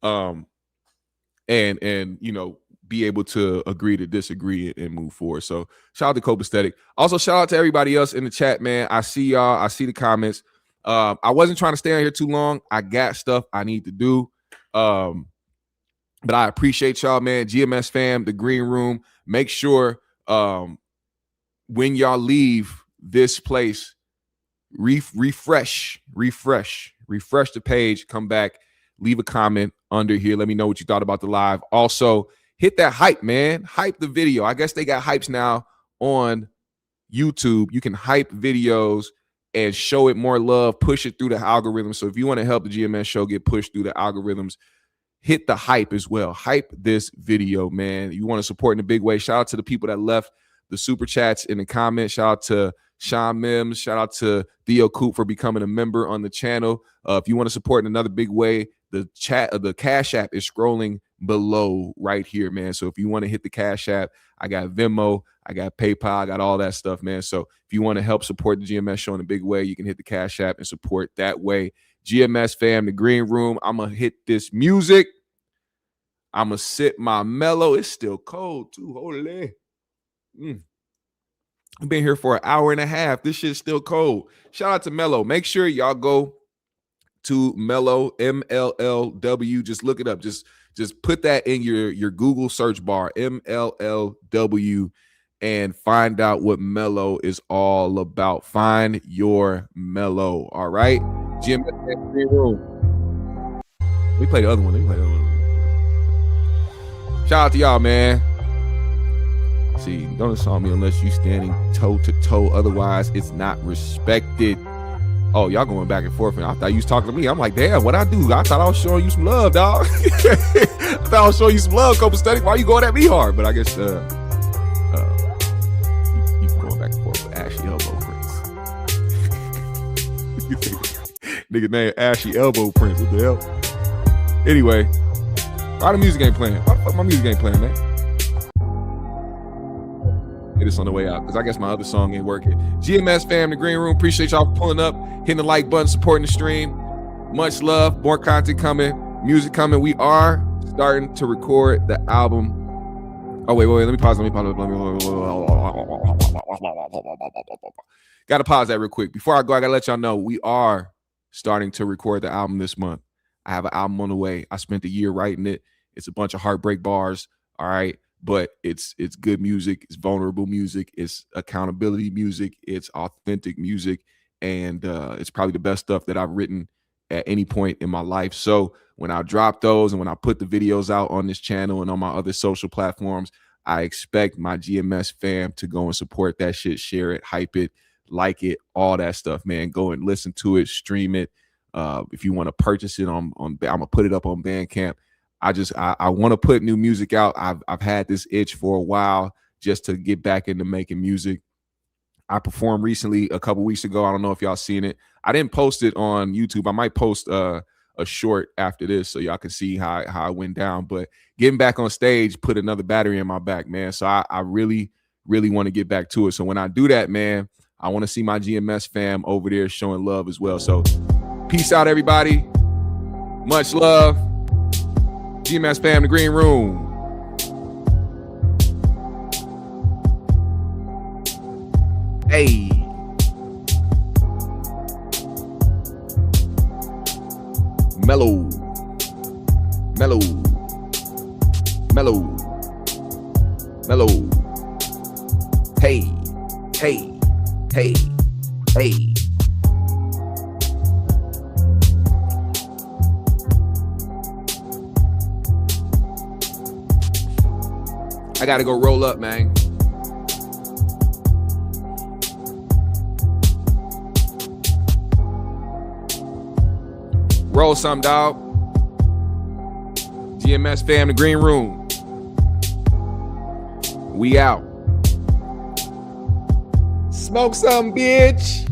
and you know, be able to agree to disagree and move forward. So shout out to Poetik. Also shout out to everybody else in the chat, man. I see y'all. I see the comments. I wasn't trying to stay on here too long. I got stuff I need to do. But I appreciate y'all, man. GMS fam, the green room. Make sure when y'all leave this place, refresh the page, come back, leave a comment under here. Let me know what you thought about the live. Also, hit that hype, man. Hype the video. I guess they got hypes now on YouTube. You can hype videos and show it more love, push it through the algorithm. So if you want to help the GMS show get pushed through the algorithms, hit the hype as well. Hype this video, man. You want to support in a big way. Shout out to the people that left the super chats in the comments. Shout out to Sean Mims. Shout out to Theo Coop for becoming a member on the channel. If you want to support in another big way, the Cash App is scrolling below right here, man. So if you want to hit the Cash App, I got Venmo, I got PayPal, I got all that stuff, man. So if you want to help support the GMS show in a big way, you can hit the Cash App and support that way. GMS fam, the green room. I'm going to hit this music. I'm going to sip my Melo. It's still cold too. Holy. I've been here for an hour and a half. This shit's still cold. Shout out to Melo. Make sure y'all go to Melo, MLLW. Just look it up. Just put that in your Google search bar, MLLW, and find out what Melo is all about. Find your Melo. All right. GMS green room. We play the other one. Shout out to y'all, man. See, don't insult me unless you standing toe to toe. Otherwise, it's not respected. Oh, y'all going back and forth. And I thought you was talking to me. I'm like, damn, what I do? I thought I was showing you some love, dog. I thought I was showing you some love, Poetik. Why you going at me hard? But I guess you going back and forth with Ashy Elbow Prince. Nigga name Ashy Elbow Prince. What the hell? Anyway, why the music ain't playing? Why the fuck my music ain't playing, man? Hit this on the way out, because I guess my other song ain't working. GMS fam, the green room. Appreciate y'all for pulling up, hitting the like button, supporting the stream. Much love. More content coming. Music coming. We are starting to record the album. Oh, wait. Let me pause. Got to pause that real quick. Before I go, I got to let y'all know we are starting to record the album this month. I have an album on the way. I spent a year writing it. It's a bunch of heartbreak bars. All right. But it's good music, it's vulnerable music, it's accountability music, it's authentic music, and it's probably the best stuff that I've written at any point in my life. So when I drop those and when I put the videos out on this channel and on my other social platforms, I expect my GMS fam to go and support that shit, share it, hype it, like it, all that stuff, man. Go and listen to it, stream it. If you want to purchase it I'm gonna put it up on Bandcamp. I want to put new music out. I've had this itch for a while just to get back into making music. I performed recently a couple weeks ago. I don't know if y'all seen it. I didn't post it on YouTube. I might post a short after this so y'all can see how it went down. But getting back on stage put another battery in my back, man. So I really, really want to get back to it. So when I do that, man, I want to see my GMS fam over there showing love as well. So peace out, everybody. Much love. GMS fam, the green room. Hey. Melo. Melo. Hey, hey, hey, hey. I gotta go roll up, man. Roll some, dog. GMS fam, the green room. We out. Smoke some, bitch.